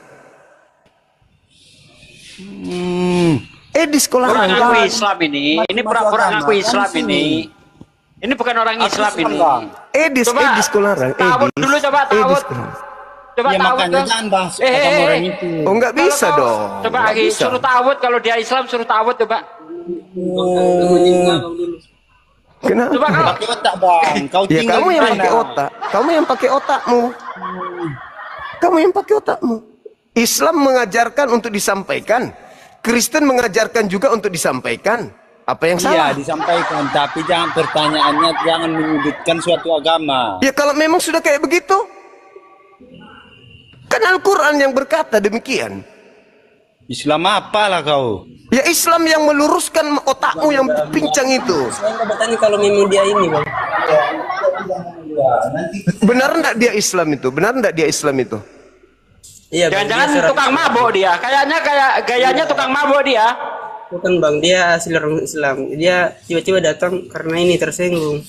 Edis kau larang.
Orang ngaku Islam ini pura-pura ngaku Islam ini. Ini bukan orang Islam ini.
Edis kau larang.
Tawud
Edis.
dulu, coba
Edis
tawud.
kau larang.
Coba
Ya
tawud
makanya
tuh.
jangan bahas agama orang itu.
Oh nggak bisa
Kalau kau-
dong.
Coba
Nggak
Aki,
bisa.
suruh tawud kalau dia Islam suruh tawud coba.
Kenapa?
Coba kau.
Pakai otak bang. Kau
Ya
tinggal
kamu
di
yang
mana?
pakai otak. Kamu yang pakai otakmu. Kamu yang pakai otakmu. Islam mengajarkan untuk disampaikan. Kristen mengajarkan juga untuk disampaikan. Apa yang
Iya
salah?
disampaikan, tapi jangan pertanyaannya jangan menyudutkan suatu agama.
Ya kalau memang sudah kayak begitu, kan Al-Quran yang berkata demikian.
Islam apalah kau?
Ya Islam yang meluruskan otakmu yang pincang itu.
Saya nggak bertanya kalau memang dia ini bang.
Benar enggak dia Islam itu? Benar enggak dia Islam itu?
Iya bang.
Jangan-jangan
dia
tukang mabok dia. Kayaknya kayak gayanya tukang mabok dia.
bukan bang, dia asli orang Islam. Dia tiba-tiba datang karena ini tersinggung.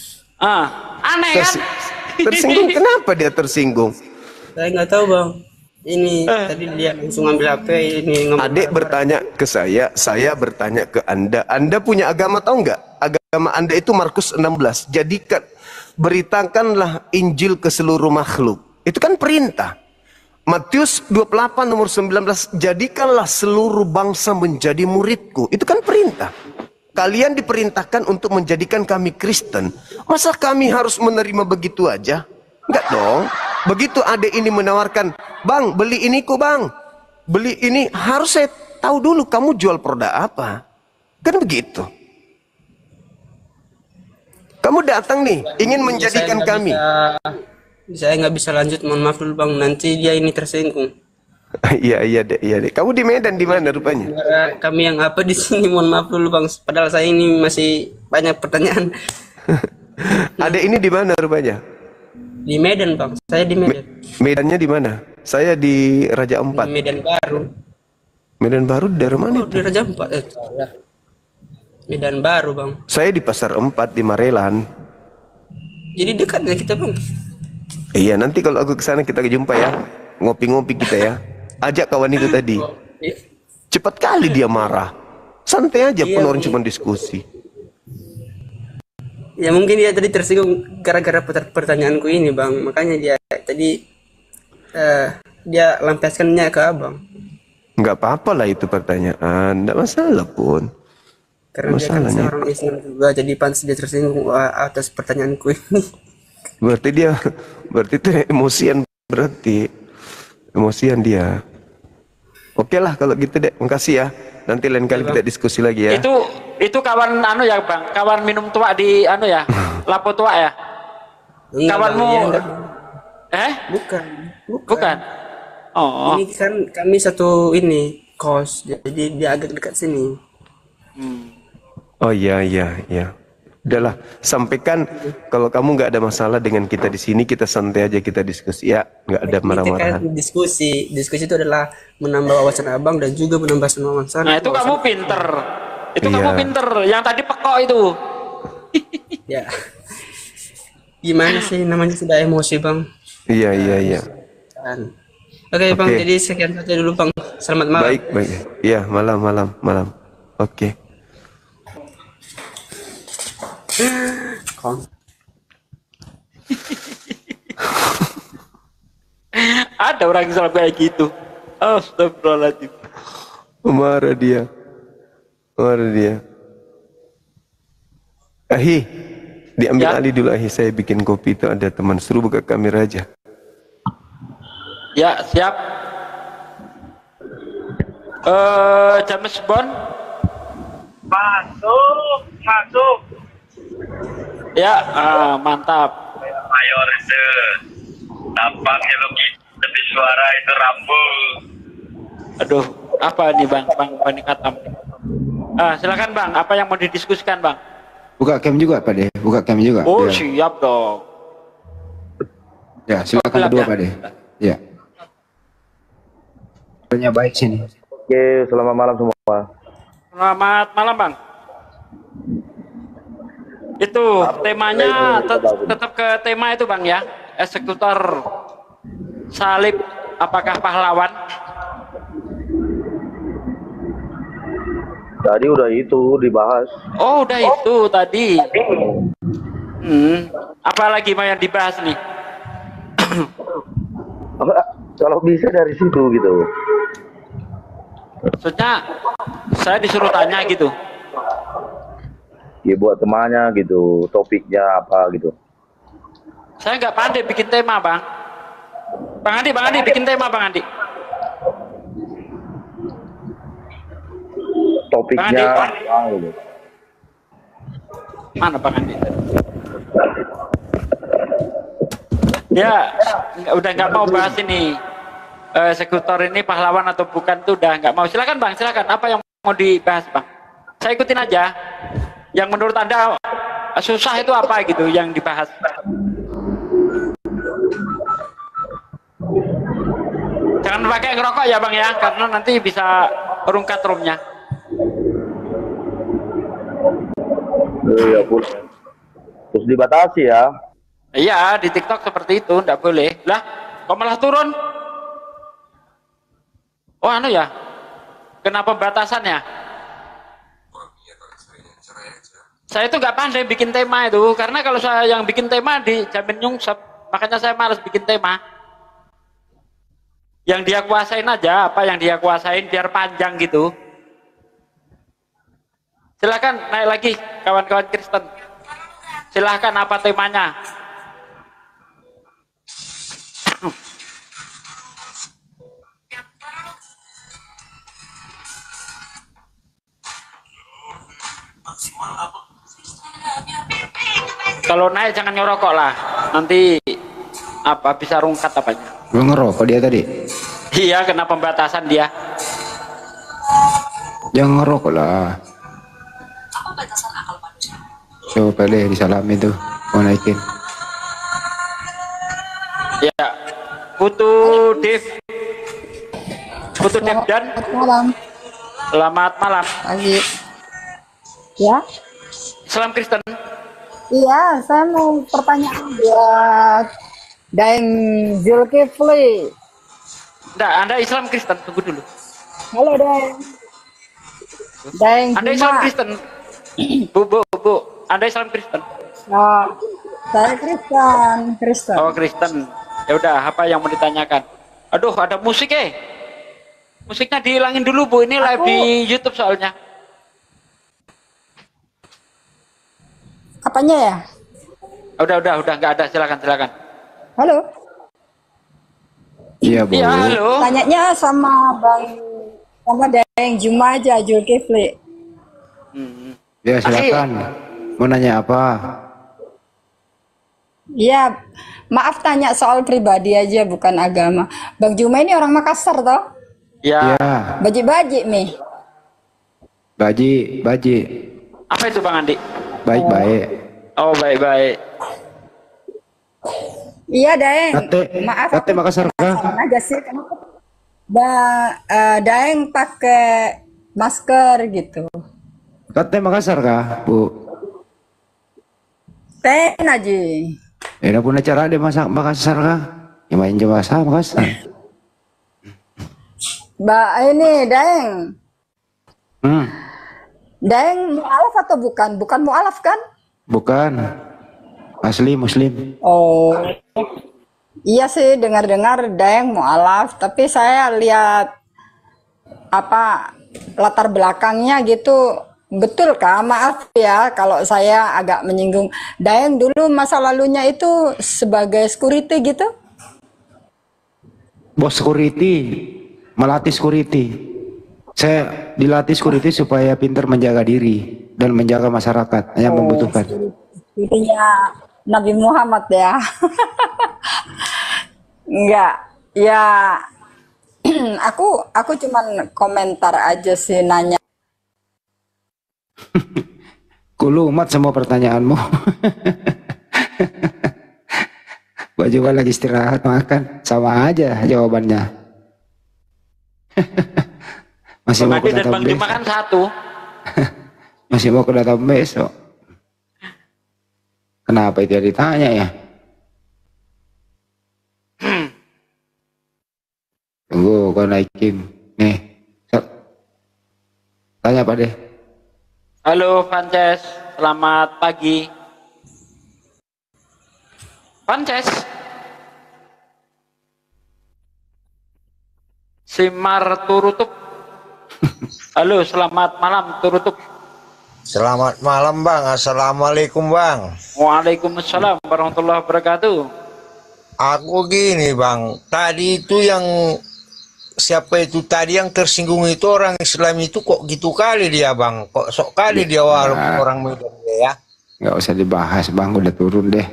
Aneh kan?
Tersinggung kenapa dia tersinggung?
Saya nggak tahu bang. Ini tadi dia langsung ngambil HP ini.
Adik bertanya ke saya bertanya ke Anda. Anda punya agama tahu nggak? Agama Anda itu Markus 16. Jadikan, beritakanlah Injil ke seluruh makhluk. Itu kan perintah. Matius 28 nomor 19, jadikanlah seluruh bangsa menjadi muridku. Itu kan perintah. Kalian diperintahkan untuk menjadikan kami Kristen. Masa kami harus menerima begitu aja? Enggak dong. Begitu adik ini menawarkan, bang beli ini kok bang. Beli ini, harus saya tahu dulu kamu jual produk apa. Kan begitu. Kamu datang nih, ingin menjadikan kami.
Saya nggak bisa lanjut, mohon maaf dulu bang. Nanti dia ini tersinggung.
Iya dek. Kamu di Medan di mana rupanya?
Kami yang apa di sini, mohon maaf dulu bang. Padahal saya ini masih banyak pertanyaan.
Adek ini di mana rupanya?
Di Medan bang. Saya di Medan.
Medannya di mana? Saya di Raja Ampat.
Di Medan Baru.
Medan Baru dari mana
Oh,
itu?
di Raja Ampat. Medan Baru bang.
Saya di Pasar 4 di Marelan.
Jadi dekatnya kita bang.
Iya, nanti kalau aku ke sana kita jumpa ya. Ngopi-ngopi kita ya. Ajak kawan itu tadi. Cepat kali dia marah. Santai aja pun orang cuma diskusi.
Ya mungkin dia tadi tersinggung gara-gara pertanyaanku ini bang. Makanya dia tadi dia lampiaskannya ke abang.
Enggak apa-apa lah itu pertanyaan. Enggak masalah pun.
Karena dia kan seorang Islam juga. Jadi pantas dia tersinggung atas pertanyaanku ini.
Berarti itu emosian berarti. Emosian dia. Oke lah kalau gitu dek. Makasih ya. Nanti lain kali kita diskusi lagi ya.
Itu kawan anu ya bang, kawan minum tua di anu ya, lapo tua ya. Kawanmu? Bukan. Oh.
Ini kan kami satu ini kos, jadi dia agak dekat sini.
Oh iya. Udahlah, sampaikan kalau kamu nggak ada masalah dengan kita di sini, kita santai aja kita diskusi ya, nggak ada marah-marahan.
Diskusi itu adalah menambah wawasan abang dan juga menambah wawasan.
Nah itu kamu pinter, kamu pinter. Yang tadi pekok itu.
Ya, gimana sih namanya sudah emosi bang?
Iya.
Oke bang, jadi sekian saja dulu bang. Selamat malam.
Baik. Iya malam. Oke.
Ada orang Islam kayak gitu. Astagfirullahaladzim.
Marah dia. Ahi, diambil alih dulu Ahi. Saya bikin kopi itu ada teman, suruh buka kamera aja.
Ya siap. James Bond. Masuk. Ya, mantap.
Mayor itu tampaknya logis, tapi suara itu rambut.
Aduh, apa nih bang Bani Katam? Silakan bang, apa yang mau didiskusikan bang?
Buka cam juga Pak De, buka cam juga.
Oh
Ya.
siap dong.
Ya silakan kedua Pak De. Ya. Suaranya baik sini.
Oke, selamat malam semua.
Selamat malam bang. Itu temanya tetap ke tema itu bang ya, eksekutor salib apakah pahlawan?
Tadi udah itu dibahas.
Oh udah itu tadi. Apalagi mau yang dibahas nih?
Kalau bisa dari situ gitu.
Maksudnya saya disuruh tanya gitu.
ya buat temanya gitu, topiknya apa gitu.
Saya nggak pandai bikin tema, Bang. Bang Andi bikin tema, Bang Andi.
Topiknya
Bang Andi.
apa gitu.
Mana Bang Andi? Ya, udah nggak mau bahas ini. Eksekutor ini pahlawan atau bukan tuh udah nggak mau. Silakan Bang, silakan. Apa yang mau dibahas Bang? Saya ikutin aja. Yang menurut Anda susah itu apa gitu yang dibahas? Jangan pakai ngerokok ya Bang ya, karena nanti bisa rungkat roomnya.
Iya, terus dibatasi ya.
Iya, di TikTok seperti itu, enggak boleh. Lah, kok malah turun? Oh, anu ya. Kenapa batasannya? Saya itu nggak pandai bikin tema itu, karena kalau saya yang bikin tema dijamin nyungsep, makanya saya malas bikin tema. Yang dia kuasain aja, apa yang dia kuasain biar panjang gitu. Silakan naik lagi kawan-kawan Kristen. Silakan apa temanya? Kalau naik jangan nyorokok lah, nanti apa bisa rungkat apanya.
Gua ngerokok dia tadi.
Iya, kena pembatasan dia.
Jangan ngerokok lah. Coba deh disalami tuh, mau naikin.
Ya, Putu Dev dan
Malam.
selamat malam.
Pagi. Ya?
Islam Kristen.
Iya, saya mau pertanyaan buat Daeng Zulkifli.
Enggak, Anda Islam Kristen, tunggu dulu.
Halo Daeng. Daeng
Anda
Juma.
Islam Kristen. Bu. Anda Islam Kristen.
Oh, saya Kristen.
Oh, Kristen. Ya udah, apa yang mau ditanyakan? Aduh, ada musik Musiknya dihilangin dulu, Bu. Ini live di YouTube soalnya.
Apanya ya?
Udah, nggak ada. Silakan.
Halo.
Iya, Bu.
Iya, halo.
Tanyanya sama Daeng Juma aja, Zulkifli.
Ya, silakan. Mau nanya apa?
Iya, maaf tanya soal pribadi aja, bukan agama. Bang Juma ini orang Makassar toh?
Ya.
Baji-baji nih.
Baji.
Apa itu Bang Andi?
Baik-baik.
Oh, baik-baik.
Iya, Daeng. Maaf.
Kate Makassar kah?
Aja sih, kenapa? Daeng pakai masker gitu.
Kate Makassar kah, Bu?
Ten aja.
Udah punya cara deh masak Makassar kah? Ya main Jawa Makassar.
Ini Daeng.
Hmm.
Daeng mu'alaf atau bukan? Bukan mu'alaf kan?
Bukan. Asli Muslim.
Oh. Iya sih, dengar-dengar Daeng mu'alaf, tapi saya lihat latar belakangnya gitu. Betul kah? Maaf ya kalau saya agak menyinggung. Daeng dulu masa lalunya itu sebagai security gitu?
Bos security, melatih security. Saya dilatih security supaya pintar menjaga diri dan menjaga masyarakat yang membutuhkan.
Securitynya Nabi Muhammad ya? Enggak, ya aku cuman komentar aja sih, nanya.
Kulumat semua pertanyaanmu. Gua juga lagi istirahat makan, sama aja jawabannya. Masih
Bang
mau
Andi
ke
dan Bang Juma kan satu.
Masih mau ke datang besok. Kenapa itu ditanya ya? Tunggu, gua naikin. Nih, tanya Pak deh.
Halo Vances, selamat pagi. Vances. Simar Turutup. Halo, selamat malam Turutup.
Selamat malam Bang, Assalamualaikum Bang.
Waalaikumsalam warahmatullahi wabarakatuh.
Aku gini Bang, tadi itu yang siapa itu tadi yang tersinggung itu orang Islam itu kok gitu kali dia Bang, kok sok kali dia orang Medan ya.
Nggak usah dibahas Bang, udah turun deh.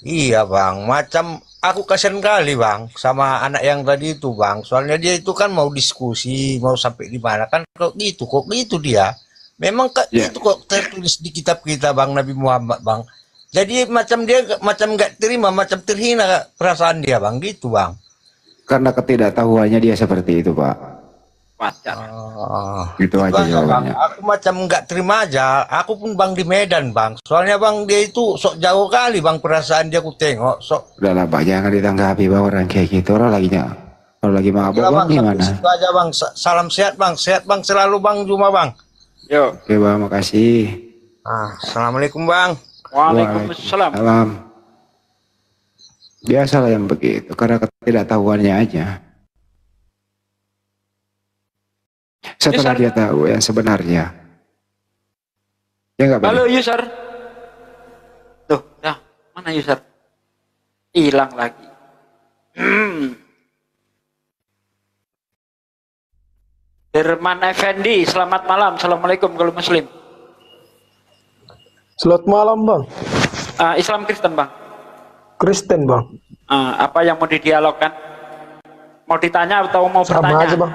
Iya Bang, macam aku kasihan kali Bang sama anak yang tadi itu Bang. Soalnya dia itu kan mau diskusi, mau sampai di mana kan kok gitu dia. Memang itu kok tertulis di kitab kita Bang Nabi Muhammad Bang. Jadi macam dia macam nggak terima, macam terhina perasaan dia Bang gitu Bang.
Karena ketidaktahuannya dia seperti itu Pak.
Wajar.
Gitu aja jawabannya.
Bang, aku macam nggak terima aja. Aku pun Bang di Medan Bang. Soalnya Bang dia itu sok jauh kali Bang perasaan dia aku tengok.
Udahlah Pak, jangan ditanggapi Bang orang kayak gitu. Orang lagi mabuk Bang gimana?
Itu aja Bang. Salam sehat Bang selalu Bang Juma Bang.
Yo.
Oke Bang, makasih.
Assalamualaikum Bang.
Waalaikumsalam.
Salam. Biasalah yang begitu, karena ketidaktahuannya aja. Setelah dia tahu yang sebenarnya. Ya nggak Bang?
Halo user. Tuh, mana user? Hilang lagi. Herman Effendi, selamat malam. Assalamualaikum kalau Muslim.
Selamat malam Bang.
Islam Kristen Bang.
Kristen Bang.
Apa yang mau didialogkan? Mau ditanya atau mau
Sama
bertanya?
aja Bang.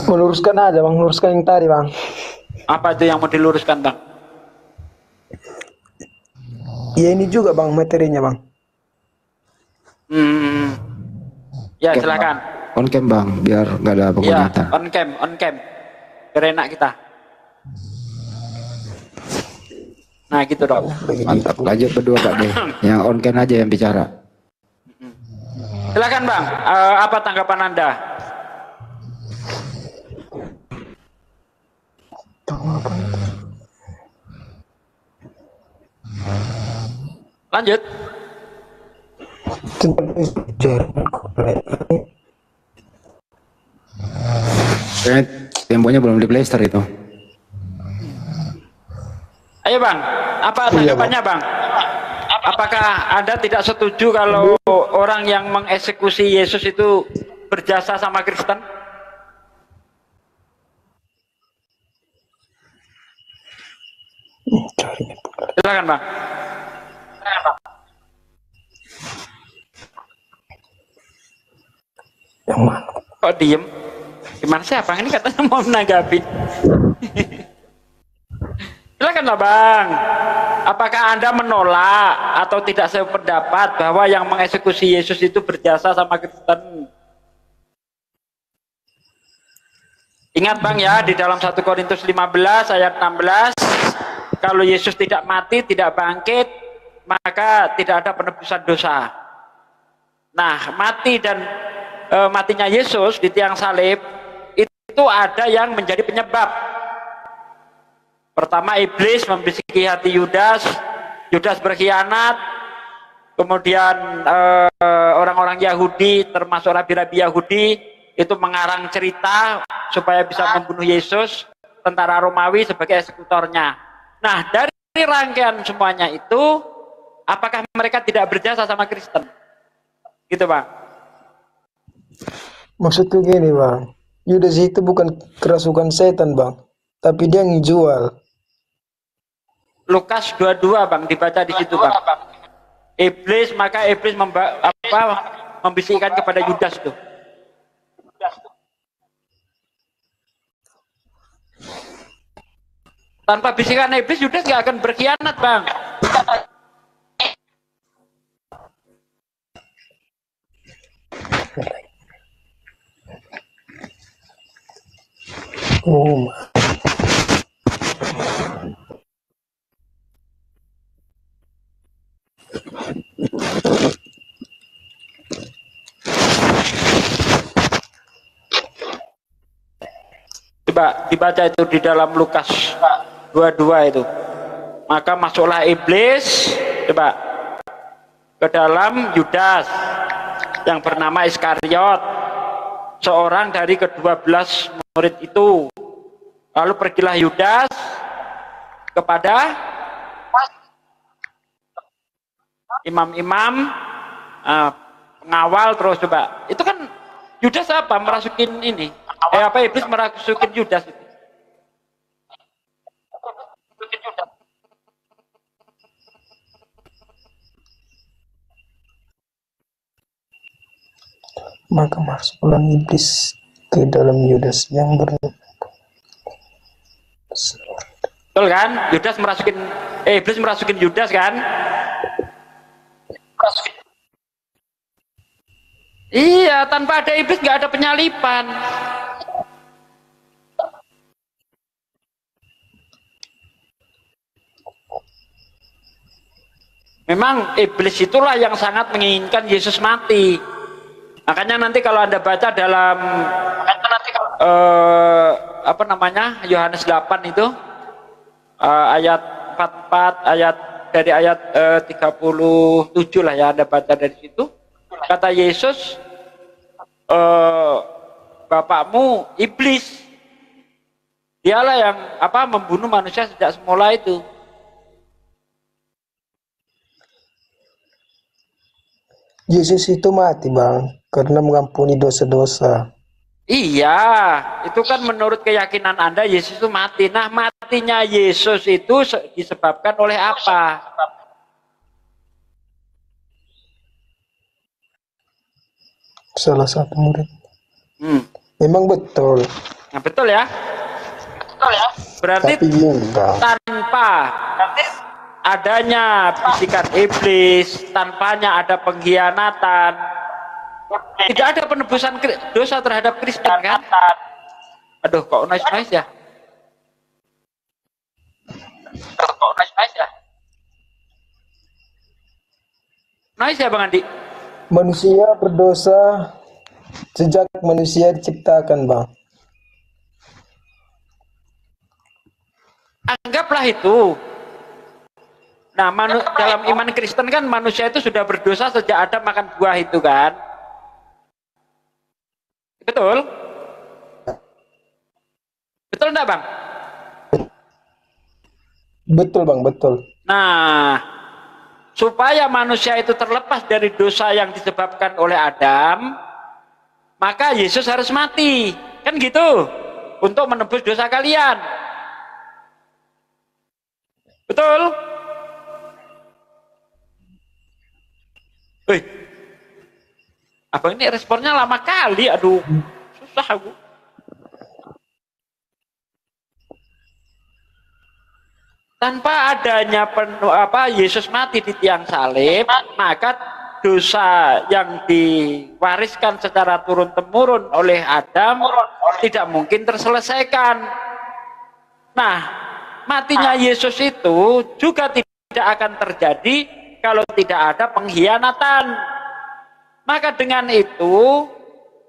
Meluruskan aja Bang, meluruskan yang tadi Bang.
Apa itu yang mau diluruskan Bang?
Ya ini juga Bang materinya Bang.
Ya silakan.
On cam Bang, biar nggak ada
Ya,
pengunatan.
on cam. Biar enak kita. Nah gitu dong.
Mantap, lanjut berdua Pak deh. Yang on cam aja yang bicara.
Silakan Bang, apa tanggapan Anda? Lanjut.
Temponya belum di plaster itu.
Ayo Bang, apa tanggapannya Bang? Apakah Anda tidak setuju kalau orang yang mengeksekusi Yesus itu berjasa sama Kristen? Silakan Bang.
Yang mana?
Kok diem? Gimana sih Bang? Ini katanya mau menanggapi. Silakanlah Bang. Apakah Anda menolak atau tidak sependapat bahwa yang mengeksekusi Yesus itu berjasa sama Kristen? Ingat Bang ya, di dalam 1 Korintus 15 ayat 16, kalau Yesus tidak mati, tidak bangkit, maka tidak ada penebusan dosa. Nah, mati dan matinya Yesus di tiang salib itu ada yang menjadi penyebab. Pertama, iblis membisiki hati Yudas, Yudas berkhianat, kemudian orang-orang Yahudi termasuk rabi-rabi Yahudi itu mengarang cerita supaya bisa membunuh Yesus, tentara Romawi sebagai eksekutornya. Nah, dari rangkaian semuanya itu, apakah mereka tidak berjasa sama Kristen? Gitu Bang.
Maksudku gini Bang, Yudas itu bukan kerasukan setan Bang, tapi dia yang jual.
Lukas 22 Bang, dibaca di situ Bang. Iblis, maka iblis membisikkan kepada Yudas itu. Tanpa bisikan iblis, Yudas nggak akan berkhianat Bang.
Oh.
Coba dibaca itu di dalam Lukas 22 itu. Maka masuklah iblis, coba, ke dalam Yudas yang bernama Iskariot. seorang dari ke-12 murid itu. Lalu pergilah Yudas kepada imam-imam, pengawal, terus coba. Itu kan Yudas apa? Merasukin ini. Iblis merasukin Yudas itu.
Maka masuklah iblis ke dalam Yudas yang
Betul kan? Yudas merasukin, iblis merasukin Yudas kan? Iya, tanpa ada iblis nggak ada penyalipan. Memang iblis itulah yang sangat menginginkan Yesus mati. Makanya nanti kalau Anda baca dalam Yohanes 8 itu ayat 44, dari ayat 37 lah ya, Anda baca dari situ. Kata Yesus, bapakmu iblis. Dialah yang membunuh manusia sejak semula itu.
Yesus itu mati, Bang, karena mengampuni dosa-dosa.
Iya, itu kan menurut keyakinan Anda Yesus itu mati. Nah, matinya Yesus itu disebabkan oleh apa?
Salah satu murid. Memang betul.
Nah, betul ya? Betul ya? Berarti tanpa adanya bisikan iblis, tanpanya ada pengkhianatan, tidak ada penebusan dosa terhadap Kristen kan? Aduh, kok noise ya? Noise ya Bang Andi?
Manusia berdosa sejak manusia diciptakan, Bang.
Anggaplah itu. Nah, dalam iman Kristen kan manusia itu sudah berdosa sejak Adam makan buah itu kan? Betul? Betul enggak, Bang?
Betul, Bang, betul.
Nah, supaya manusia itu terlepas dari dosa yang disebabkan oleh Adam, maka Yesus harus mati. Kan gitu? Untuk menebus dosa kalian. Betul? Wih, abang ini responnya lama kali, aduh, susah aku. Tanpa adanya Yesus mati di tiang salib, maka dosa yang diwariskan secara turun-temurun oleh Adam tidak mungkin terselesaikan. Nah, matinya Yesus itu juga tidak akan terjadi kalau tidak ada pengkhianatan. Maka dengan itu,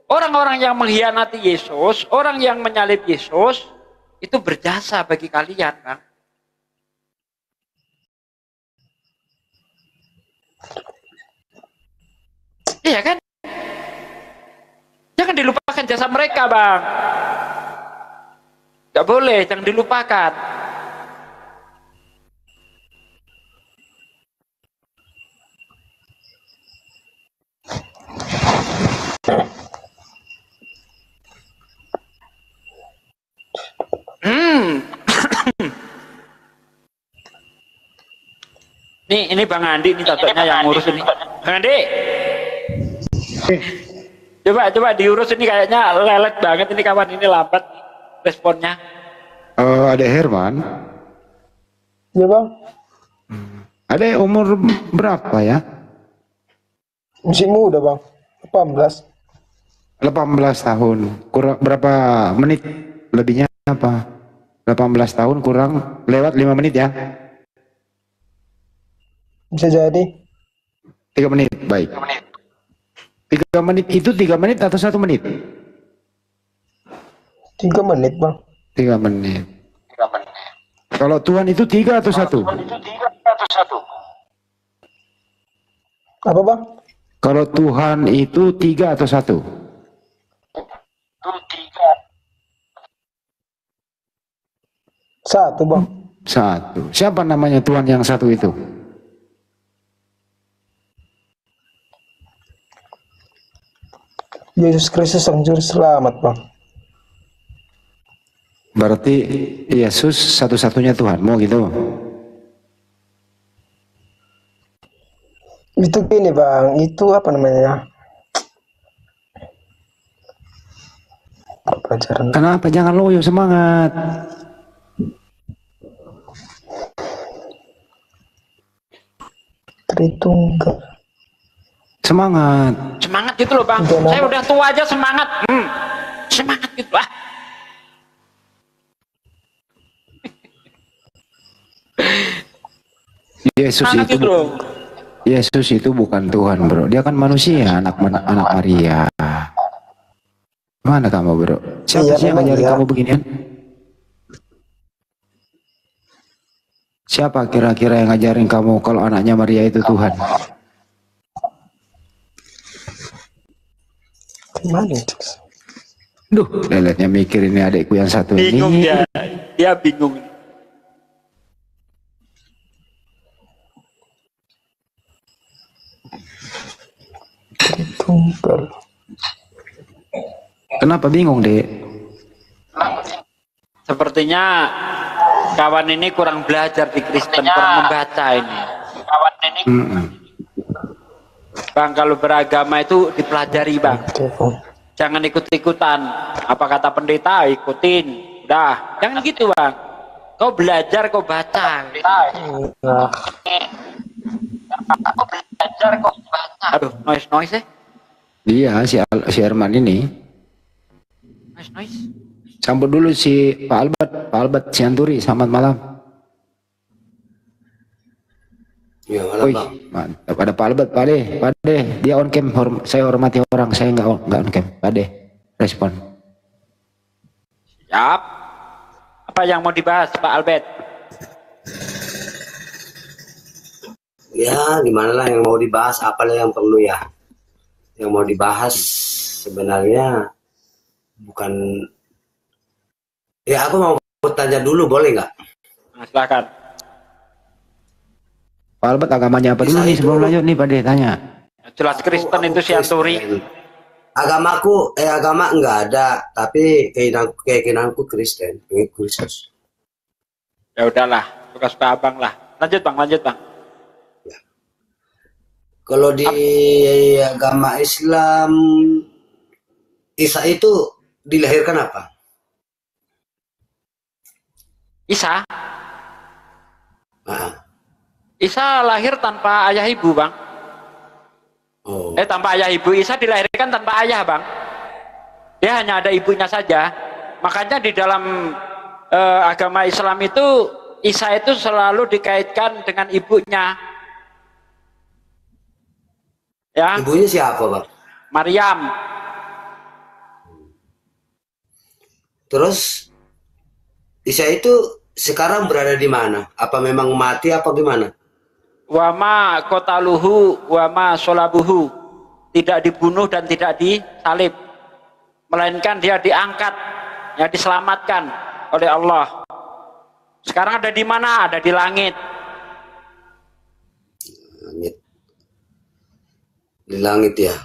orang-orang yang mengkhianati Yesus, orang yang menyalib Yesus, itu berjasa bagi kalian, Bang. Iya kan? Jangan dilupakan jasa mereka, Bang. Gak boleh, jangan dilupakan. Ini Bang Andi, ini tatanya yang ngurus ini. Bang Andi, coba diurus ini, kayaknya lelet banget ini kawan, ini lambat responnya.
Ada Herman.
Ya, Bang.
Ada umur berapa ya?
Masih muda, Bang. 18
tahun. Kurang berapa menit lebihnya apa? 18 tahun kurang lewat 5 menit ya?
Bisa jadi
3 menit, baik. 3 menit itu 3 menit atau 1 menit?
3 menit, Bang.
3 menit. Kalau Tuhan itu 3 atau 1?
Apa, Bang?
Kalau Tuhan itu 3 atau 1?
Satu, Bang.
Satu. Siapa namanya Tuhan yang satu itu?
Yesus Kristus Sang Juru Selamat, Bang.
Berarti Yesus satu-satunya Tuhanmu gitu.
Itu gini, Bang. Itu apa namanya? Pelajaran.
Kenapa? Jangan loyo, semangat.
Tritunggal.
Semangat.
Semangat gitu loh Bang. Saya udah tua aja semangat. Semangat gitu lah.
Yesus itu bukan Tuhan, bro. Dia kan manusia, anak Maria. Mana kamu, bro? Siapa sih yang ngajarin kamu beginian? Siapa kira-kira yang ngajarin kamu kalau anaknya Maria itu Tuhan?
Gimana itu?
Duh, leletnya mikir ini adikku yang satu
bingung
ini.
Dia bingung.
Tunggal.
Kenapa bingung, Dek?
Sepertinya kawan ini kurang belajar di Kristen, kurang membaca ini. Kawan ini. Bang, kalau beragama itu dipelajari, Bang. Jangan ikut-ikutan. Apa kata pendeta, ikutin. Udah, jangan gitu, Bang. Kau belajar, kau baca. Kau belajar, kau baca. Aduh, noise ya?
Iya, si Herman ini.
Noise.
Sambut dulu si Pak Albert Sianturi. Selamat malam.
Ya, malam, Bang.
Mantap. Ada Pak Albert, Pak De, dia on cam. Saya hormati orang, saya nggak on cam. Pak De, respon.
Siap. Apa yang mau dibahas, Pak Albert?
Ya, gimana lah yang mau dibahas, apalah yang perlu ya. Yang mau dibahas sebenarnya bukan. Ya, aku mau bertanya dulu, boleh nggak?
Nah, silakan.
Pak Albert agamanya apa dulu nih sebelum lanjut nih Pak De tanya.
Jelas Kristen itu Sianturi.
Agama enggak ada, tapi keyakinanku Kristen, Kristus.
Ya udahlah, suka-suka abang lah. Lanjut Bang.
Ya. Kalau di agama Islam, Isa itu dilahirkan apa?
Isa? Isa lahir tanpa ayah ibu, Bang. Tanpa ayah ibu. Isa dilahirkan tanpa ayah, Bang. Dia hanya ada ibunya saja. Makanya di dalam agama Islam itu Isa itu selalu dikaitkan dengan ibunya. Ya.
Ibunya siapa, Bang?
Maryam.
Terus Isa itu sekarang berada di mana? Apa memang mati apa gimana?
Wama kotaluhu wama solabuhu, tidak dibunuh dan tidak disalib, melainkan dia diangkat, ya diselamatkan oleh Allah. Sekarang ada di mana? Ada di langit.
Di langit ya.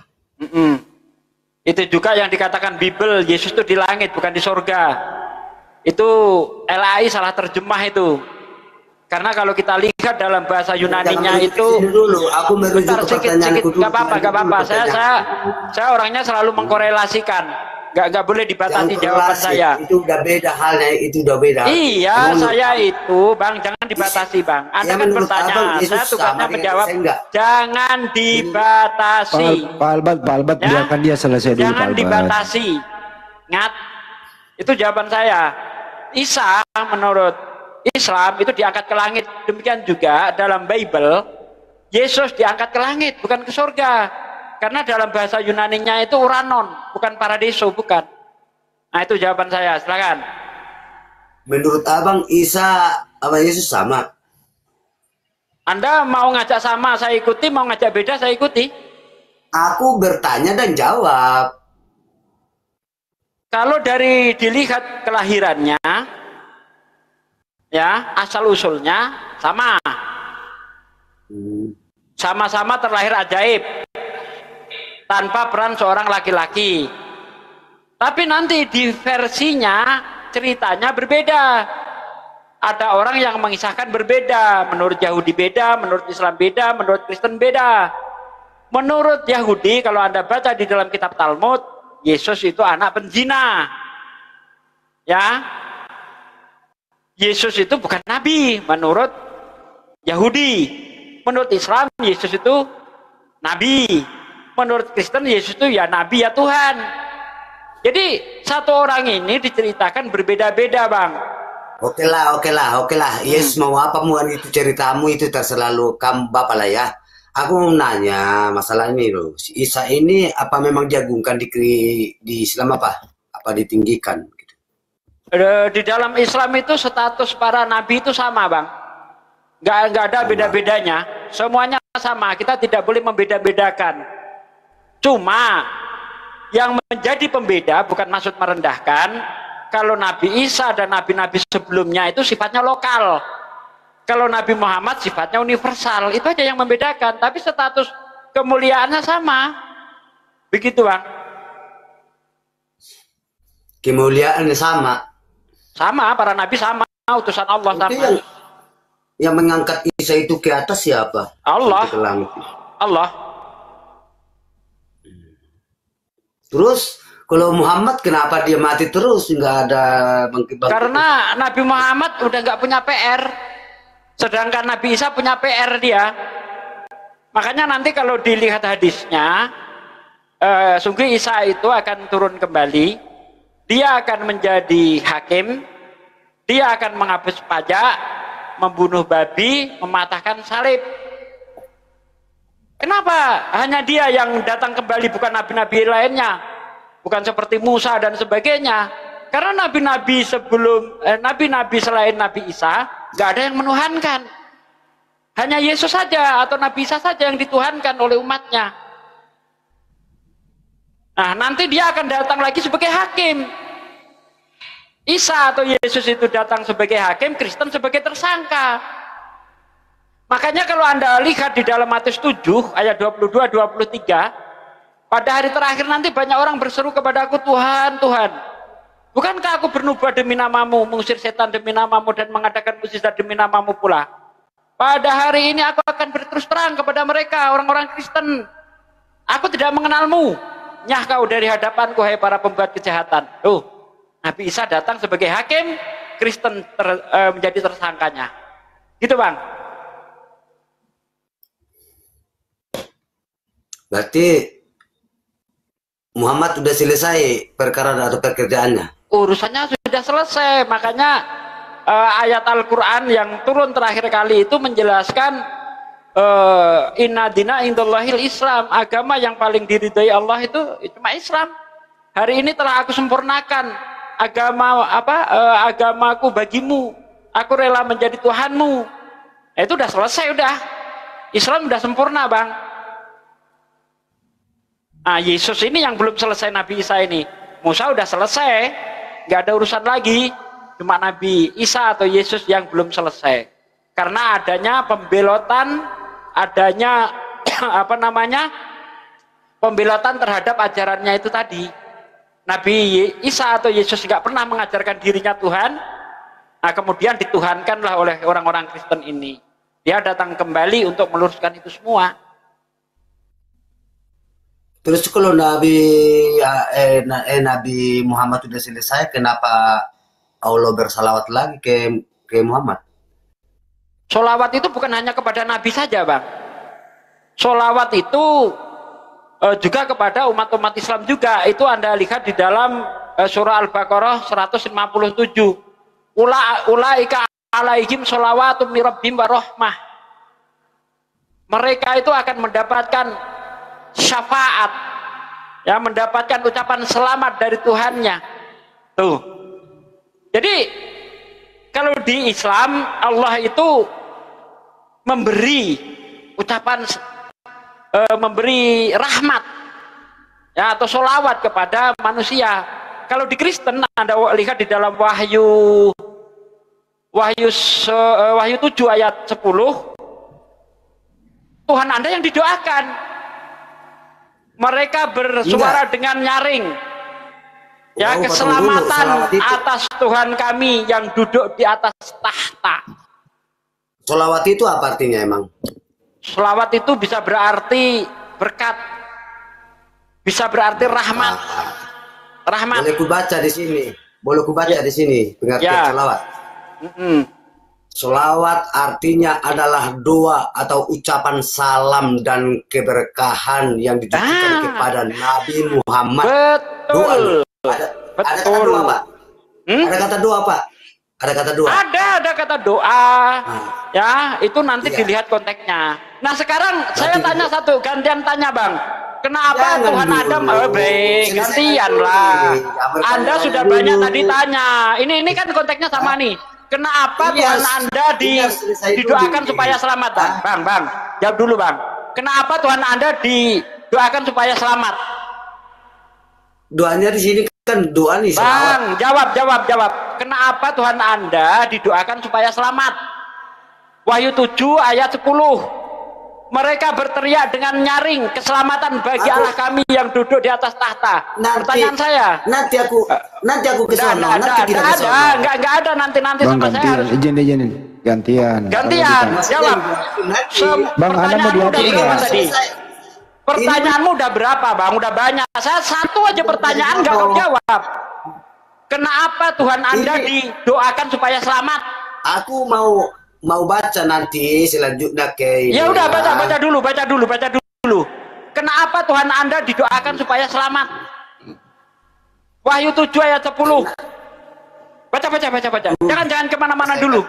Itu juga yang dikatakan Bible, Yesus itu di langit bukan di surga. Itu LAI salah terjemah itu. Karena kalau kita lihat dalam bahasa Yunaninya itu
dulu, aku merujuk ke pertanyaanku dulu.
Gak apa-apa. Saya orangnya selalu mengkorelasikan. Gak boleh dibatasi jawaban saya.
Itu udah beda halnya, itu udah beda.
Iya, saya itu, Bang, jangan dibatasi, Bang. Anda kan bertanya, saya tugasnya menjawab. Jangan dibatasi.
Pak Albert, biarkan dia selesai dulu, Pak
Jangan
Albert.
dibatasi. Ingat, itu jawaban saya. Isa menurut Islam itu diangkat ke langit. Demikian juga dalam Bible Yesus diangkat ke langit, bukan ke surga. Karena dalam bahasa Yunaninya itu uranon, bukan paradiso, bukan. Nah, itu jawaban saya. Silakan.
Menurut Abang Isa sama Yesus sama?
Anda mau ngajak sama saya ikuti, mau ngajak beda saya ikuti.
Aku bertanya dan jawab.
Kalau dari dilihat kelahirannya, ya asal usulnya sama, sama-sama terlahir ajaib tanpa peran seorang laki-laki. Tapi nanti di versinya ceritanya berbeda. Ada orang yang mengisahkan berbeda, menurut Yahudi beda, menurut Islam beda, menurut Kristen beda. Menurut Yahudi, kalau Anda baca di dalam kitab Talmud, Yesus itu anak penzina. Ya. Yesus itu bukan nabi menurut Yahudi. Menurut Islam, Yesus itu nabi. Menurut Kristen, Yesus itu ya nabi ya Tuhan. Jadi satu orang ini diceritakan berbeda-beda, Bang.
Oke lah. Yes, mau apa itu ceritamu itu terserah lu, kamu bapak lah ya. Aku mau nanya masalah ini loh. Si Isa ini apa memang diagungkan di Islam apa? Apa ditinggikan?
Di dalam Islam itu status para nabi itu sama, Bang. Nggak ada beda-bedanya. Semuanya sama. Kita tidak boleh membeda-bedakan. Cuma yang menjadi pembeda bukan maksud merendahkan. Kalau Nabi Isa dan nabi-nabi sebelumnya itu sifatnya lokal. Kalau Nabi Muhammad sifatnya universal. Itu aja yang membedakan. Tapi status kemuliaannya sama. Begitu, Bang.
Kemuliaannya sama.
Sama, para nabi sama, utusan Allah sama.
Yang mengangkat Isa itu ke atas siapa?
Allah. Allah.
Terus kalau Muhammad kenapa dia mati terus, nggak ada bangkit-bangkit?
Karena Nabi Muhammad udah nggak punya PR, sedangkan Nabi Isa punya PR dia. Makanya nanti kalau dilihat hadisnya, sungguh Isa itu akan turun kembali, dia akan menjadi hakim, dia akan menghapus pajak, membunuh babi, mematahkan salib. Kenapa hanya dia yang datang kembali, bukan nabi-nabi lainnya? Bukan seperti Musa dan sebagainya. Karena nabi-nabi sebelum nabi-nabi selain Nabi Isa nggak ada yang menuhankan. Hanya Yesus saja atau Nabi Isa saja yang dituhankan oleh umatnya. Nah, nanti dia akan datang lagi sebagai hakim. Isa atau Yesus itu datang sebagai hakim, Kristen sebagai tersangka. Makanya kalau Anda lihat di dalam Matius 7 ayat 22-23, pada hari terakhir nanti banyak orang berseru kepada aku, Tuhan, Tuhan, bukankah aku bernubuat demi namamu, mengusir setan demi namamu, dan mengadakan mukjizat demi namamu pula? Pada hari ini aku akan berterus terang kepada mereka, orang-orang Kristen, aku tidak mengenalmu, nyah kau dari hadapanku, hai para pembuat kejahatan. Nabi Isa datang sebagai hakim, Kristen menjadi tersangkanya. Gitu, Bang.
Berarti Muhammad sudah selesai perkara atau pekerjaannya?
Urusannya sudah selesai. Makanya ayat Al-Quran yang turun terakhir kali itu menjelaskan inna dina indallahil Islam. Agama yang paling diridhai Allah itu cuma Islam. Hari ini telah aku sempurnakan agamaku bagimu. Aku rela menjadi Tuhanmu. Itu udah selesai, udah. Islam udah sempurna, Bang. Nah, Yesus ini yang belum selesai, Nabi Isa ini. Musa udah selesai, nggak ada urusan lagi. Cuma Nabi Isa atau Yesus yang belum selesai. Karena adanya pembelotan, adanya pembelotan terhadap ajarannya itu tadi. Nabi Isa atau Yesus nggak pernah mengajarkan dirinya Tuhan. Nah, kemudian dituhankanlah oleh orang-orang Kristen ini. Dia datang kembali untuk meluruskan itu semua.
Terus kalau Nabi Muhammad sudah selesai, kenapa Allah bersalawat lagi ke Muhammad?
Solawat itu bukan hanya kepada Nabi saja, Bang. Solawat itu juga kepada umat-umat Islam juga. Itu Anda lihat di dalam surah Al-Baqarah 157. Ulaika alaihim sholawatu mirabbim warahmah. Mereka itu akan mendapatkan syafaat, ya, mendapatkan ucapan selamat dari Tuhannya. Tuh. Jadi kalau di Islam Allah itu memberi ucapan memberi rahmat, ya, atau sholawat kepada manusia. kalau di Kristen Anda lihat di dalam Wahyu 7 ayat 10, Tuhan Anda yang didoakan. Mereka bersuara dengan nyaring. Ya, keselamatan atas Tuhan kami yang duduk di atas tahta.
Sholawat itu apa artinya emang?
Sholawat itu bisa berarti berkat, bisa berarti rahmat. Rahmat.
Boleh ku baca di sini. Boleh ku baca di sini pengertian sholawat. Sholawat artinya adalah doa atau ucapan salam dan keberkahan yang ditujukan kepada Nabi Muhammad.
Betul.
Ada kata doa, Pak? Ada kata doa, Pak? Ada kata doa?
Ada kata doa. Ya, itu nanti dilihat konteksnya. Nah, sekarang saya tanya satu, gantian tanya, Bang. Kenapa Tuhan Adam? Baik, gantian lah. Anda sudah banyak tadi tanya. Ini kan konteksnya sama nih. Kenapa Tuhan Anda didoakan supaya selamat, Bang? Bang, jawab dulu, Bang. Kenapa Tuhan Anda didoakan supaya selamat?
Doanya di sini kan doa nih.
Bang, jawab. Kenapa Tuhan Anda didoakan supaya selamat? Wahyu 7 ayat 10. Mereka berteriak dengan nyaring, keselamatan bagi Allah kami yang duduk di atas tahta. Pertanyaan saya.
Nanti aku ke sana.
Enggak ada nanti
Bang,
sama saya.
Izin. Gantian.
Jawab.
Bang, Anda mau diatur nggak?
Pertanyaanmu udah berapa, Bang? Udah banyak. Saya satu aja pertanyaan nggak mau jawab. Kenapa Tuhan Anda didoakan supaya selamat?
Aku mau baca nanti selanjutnya ke ini.
Ya udah, baca dulu. Kenapa Tuhan Anda didoakan supaya selamat? Wahyu 7 ayat 10. Baca. Jangan kemana-mana dulu.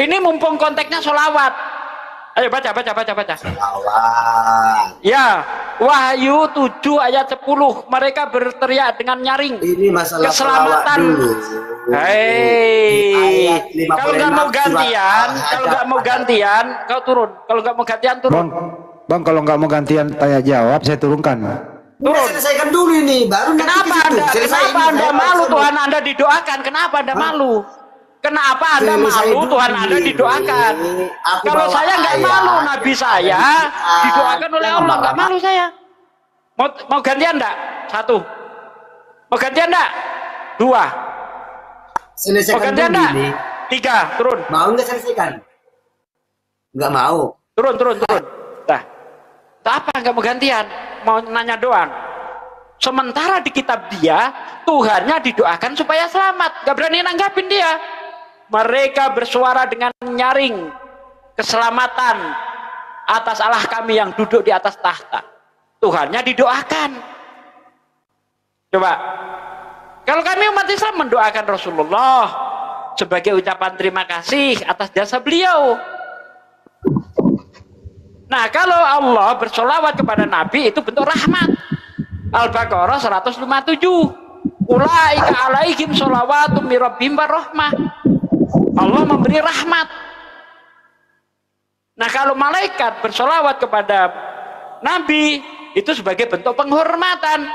Ini mumpung konteksnya sholawat. Ayo baca. Ya, Wahyu 7 ayat 10. Mereka berteriak dengan nyaring.
Ini masalah
keselamatan
dulu.
Hei, kalau nggak mau gantian, kau turun. Kalau nggak mau gantian, turun.
Bang, kalau nggak mau gantian tanya jawab, saya turunkan.
Turun.
Selesaikan dulu ini, baru
Kenapa Anda malu Tuhan Anda didoakan? Kenapa Anda malu? Kenapa Anda malu Tuhan Anda didoakan? Kalau saya nggak malu, Nabi saya didoakan oleh Allah, nggak malu saya. Mau gantian enggak? 1. Mau gantian enggak? 2.
Selesaikan dulu ini.
3, turun.
Mau nggak selesaikan? Nggak mau.
Turun. Dah. Apa nggak mau gantian? Mau nanya doang. Sementara di kitab dia, Tuhannya didoakan supaya selamat. Nggak berani nanggapin dia. Mereka bersuara dengan nyaring, keselamatan atas Allah kami yang duduk di atas tahta. Tuhannya didoakan. Coba. Kalau kami umat Islam mendoakan Rasulullah sebagai ucapan terima kasih atas jasa beliau. Nah, kalau Allah bersolawat kepada Nabi itu bentuk rahmat. Al-Baqarah 157. Ulaika alaihim sholawatum min rabbihim warahmah. Allah memberi rahmat. Nah, kalau malaikat bersolawat kepada Nabi itu sebagai bentuk penghormatan.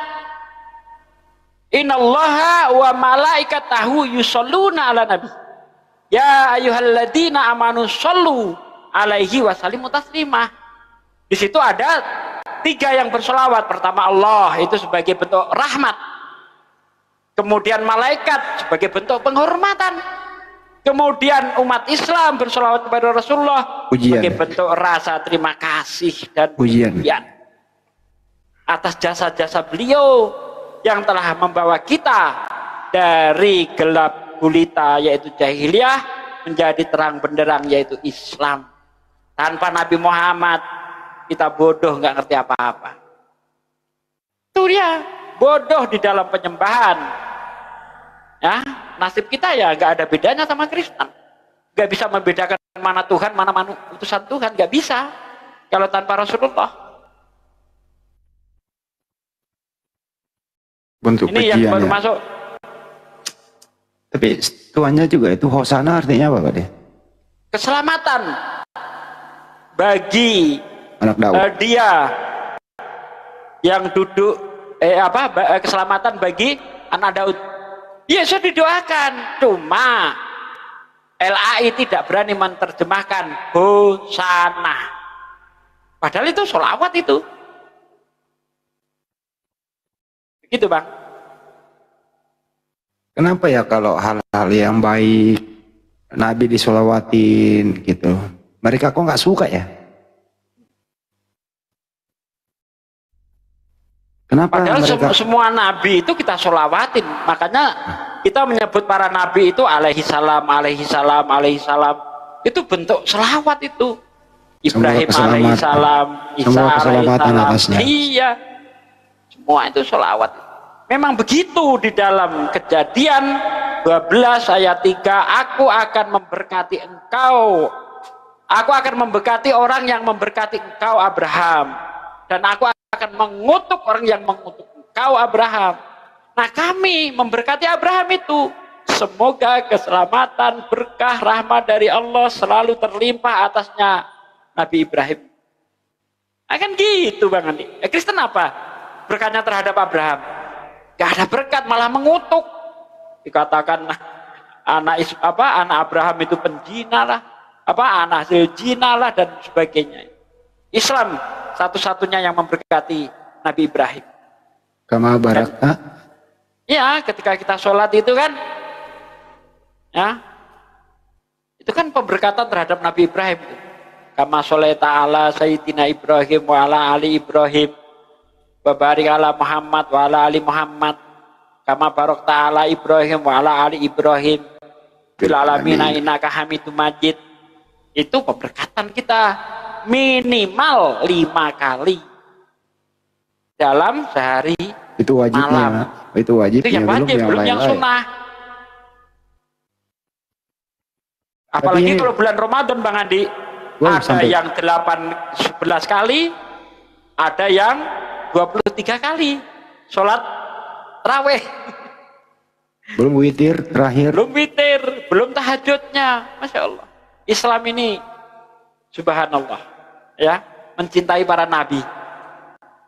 Innallaha wa malaikatahu yusholluna ala nabi. Ya ayyuhalladzina amanu shollu alaihi wa sallimu taslimah. Di situ ada 3 yang bersolawat. Pertama Allah, itu sebagai bentuk rahmat. Kemudian malaikat sebagai bentuk penghormatan. Kemudian umat Islam bersolawat kepada Rasulullah sebagai bentuk rasa terima kasih dan pujian atas jasa-jasa beliau yang telah membawa kita dari gelap gulita yaitu jahiliyah menjadi terang benderang yaitu Islam. Tanpa Nabi Muhammad kita bodoh, nggak ngerti apa-apa. Itu dia, bodoh di dalam penyembahan. Ya, nasib kita ya nggak ada bedanya sama Kristen. Nggak bisa membedakan mana Tuhan, mana utusan Tuhan, nggak bisa. Kalau tanpa Rasulullah.
Bentuk
ini yang baru masuk.
Tapi tuannya juga itu hosana artinya apa, Pak De?
Keselamatan bagi
anak Daud.
Dia yang duduk keselamatan bagi anak Daud. Yesus didoakan, cuma LAI tidak berani menerjemahkan Hosana. Padahal itu sholawat itu. Begitu Bang.
Kenapa ya kalau hal-hal yang baik Nabi disolawatin gitu, mereka kok nggak suka ya? Kenapa
Padahal
mereka?
semua nabi itu kita sholawatin. Makanya kita menyebut para nabi itu alaihi salam, alaihi salam, alaihi salam. Itu bentuk selawat itu. Ibrahim alaihi salam, Isa alaihi salam. Iya. Semua itu sholawat. Memang begitu di dalam Kejadian 12 ayat 3, aku akan memberkati engkau. Aku akan memberkati orang yang memberkati engkau Abraham. Dan aku akan mengutuk orang yang mengutuk engkau Abraham. Nah kami memberkati Abraham itu. Semoga keselamatan, berkah, rahmat dari Allah selalu terlimpah atasnya Nabi Ibrahim. Kan gitu Bang Andi. Kristen apa? Berkatnya terhadap Abraham. Gak ada berkat, malah mengutuk. Dikatakan anak Abraham itu penjina lah, anak zina lah dan sebagainya. Islam satu-satunya yang memberkati Nabi Ibrahim.
Kama baraka.
Ya, ketika kita sholat itu kan, ya, itu kan pemberkatan terhadap Nabi Ibrahim. Kama sholaita ala sayyidina Ibrahim wa ala ali Ibrahim. Babarik ala Muhammad wa ala ali Muhammad. Kama barok ta'ala Ibrahim wa ala ali Ibrahim. Fil alamina innaka hamidum majid. Itu pemberkatan kita minimal 5 kali dalam sehari.
Itu wajibnya.
Malam.
Itu wajibnya.
Itu yang wajib, belum yang sunnah. Apalagi kalau bulan Ramadan Bang Andi, ada yang 11 kali, ada yang 23 kali sholat tarawih.
Belum witir terakhir.
Belum witir, belum tahajudnya. Masya Allah. Islam ini subhanallah, ya, mencintai para nabi.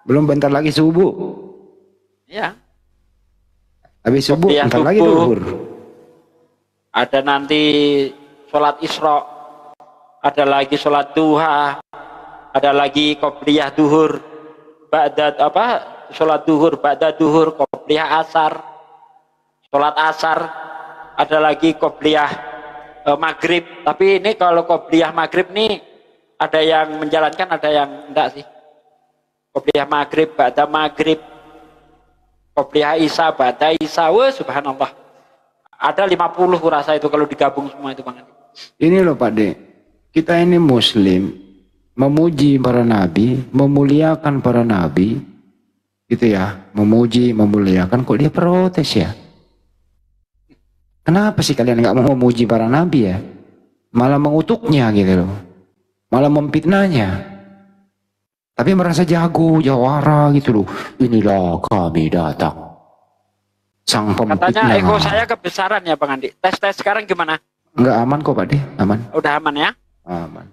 Belum bentar lagi subuh.
Ya.
Habis subuh, bentar lagi duhur.
Ada nanti sholat Isra, ada lagi sholat duha, ada lagi qobliyah duhur, sholat duhur, ba'da duhur, qobliyah asar, sholat asar, ada lagi qobliyah maghrib. Tapi ini kalau qobliyah maghrib nih ada yang menjalankan, ada yang enggak sih. Qobliyah maghrib, ba'da maghrib, qobliyah isya, ba'da isya. Wah, subhanallah. Ada 50 kurasa itu kalau digabung semua itu Bang.
Ini loh Pak De, kita ini muslim, memuji para nabi, memuliakan para nabi, gitu ya, memuji, memuliakan, kok dia protes ya? Kenapa sih kalian nggak mau memuji para nabi ya? Malah mengutuknya gitu loh, malah memfitnahnya. Tapi merasa jago, jawara gitu loh. Inilah kami datang. Sang pemfitnah.
Katanya ego saya kebesaran ya Bang Andi. Tes sekarang gimana?
Enggak aman kok Pak De, aman.
Udah aman ya?
Aman.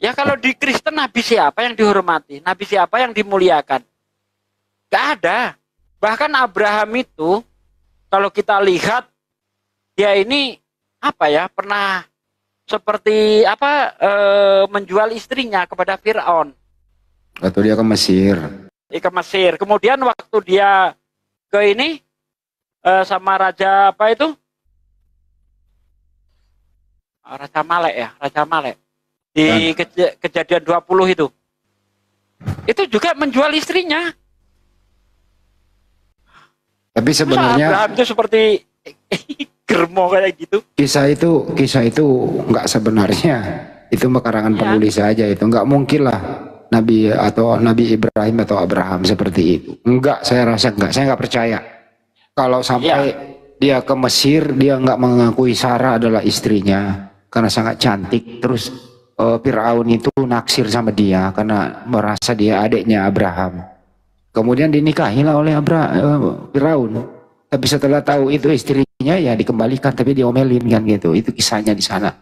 Ya kalau di Kristen nabi siapa yang dihormati? Nabi siapa yang dimuliakan? Gak ada. Bahkan Abraham itu kalau kita lihat dia ini apa ya, pernah seperti apa menjual istrinya kepada Firaun.
Atau dia ke Mesir.
Ke Mesir. Kemudian waktu dia ke ini sama raja apa itu? Raja Malek ya, Raja Malek. Di Kejadian 20 itu. Itu juga menjual istrinya.
Tapi sebenarnya
Abraham itu seperti germo kayak gitu.
Kisah itu nggak sebenarnya. Itu karangan penulis saja itu. Nggak mungkin lah Nabi Ibrahim atau Abraham seperti itu. Enggak, saya rasa enggak. Saya nggak percaya. Kalau sampai dia ke Mesir, dia nggak mengakui Sarah adalah istrinya karena sangat cantik. Terus Firaun itu naksir sama dia karena merasa dia adiknya Abraham. Kemudian dinikahilah oleh Firaun. Tapi setelah tahu itu istrinya ya dikembalikan, tapi diomelin kan gitu. Itu kisahnya di sana.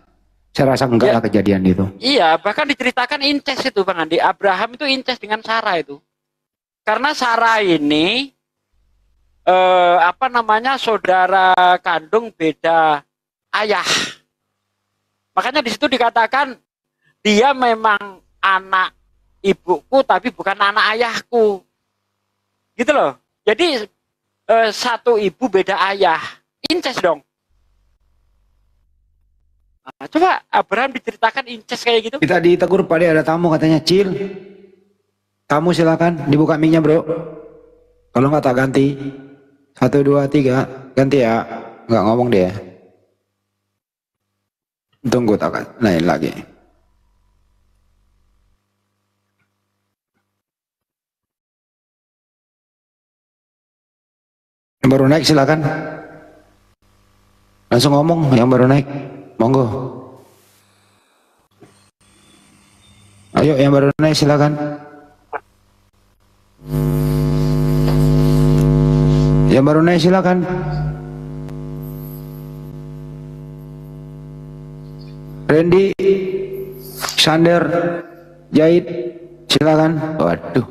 Saya rasa enggak lah kejadian itu.
Iya, bahkan diceritakan incest itu Bang Andi. Abraham itu incest dengan Sarah itu. Karena Sarah ini apa namanya, saudara kandung beda ayah. Makanya di situ dikatakan dia memang anak ibuku tapi bukan anak ayahku. Gitu loh. Jadi satu ibu beda ayah. Incest dong. Nah, coba Abraham diceritakan incest kayak gitu.
Kita ditegur Pak, ada tamu katanya, Cil. Tamu silakan dibuka mic-nya, Bro. Kalau nggak tak ganti. 1, 2, 3 ganti ya. Nggak ngomong dia. Tunggu tak naik lagi. Yang baru naik silakan. Langsung ngomong yang baru naik. Monggo. Ayo yang baru naik silakan. Yang baru naik silakan. Randy, Sander, Jahit, silakan. Waduh,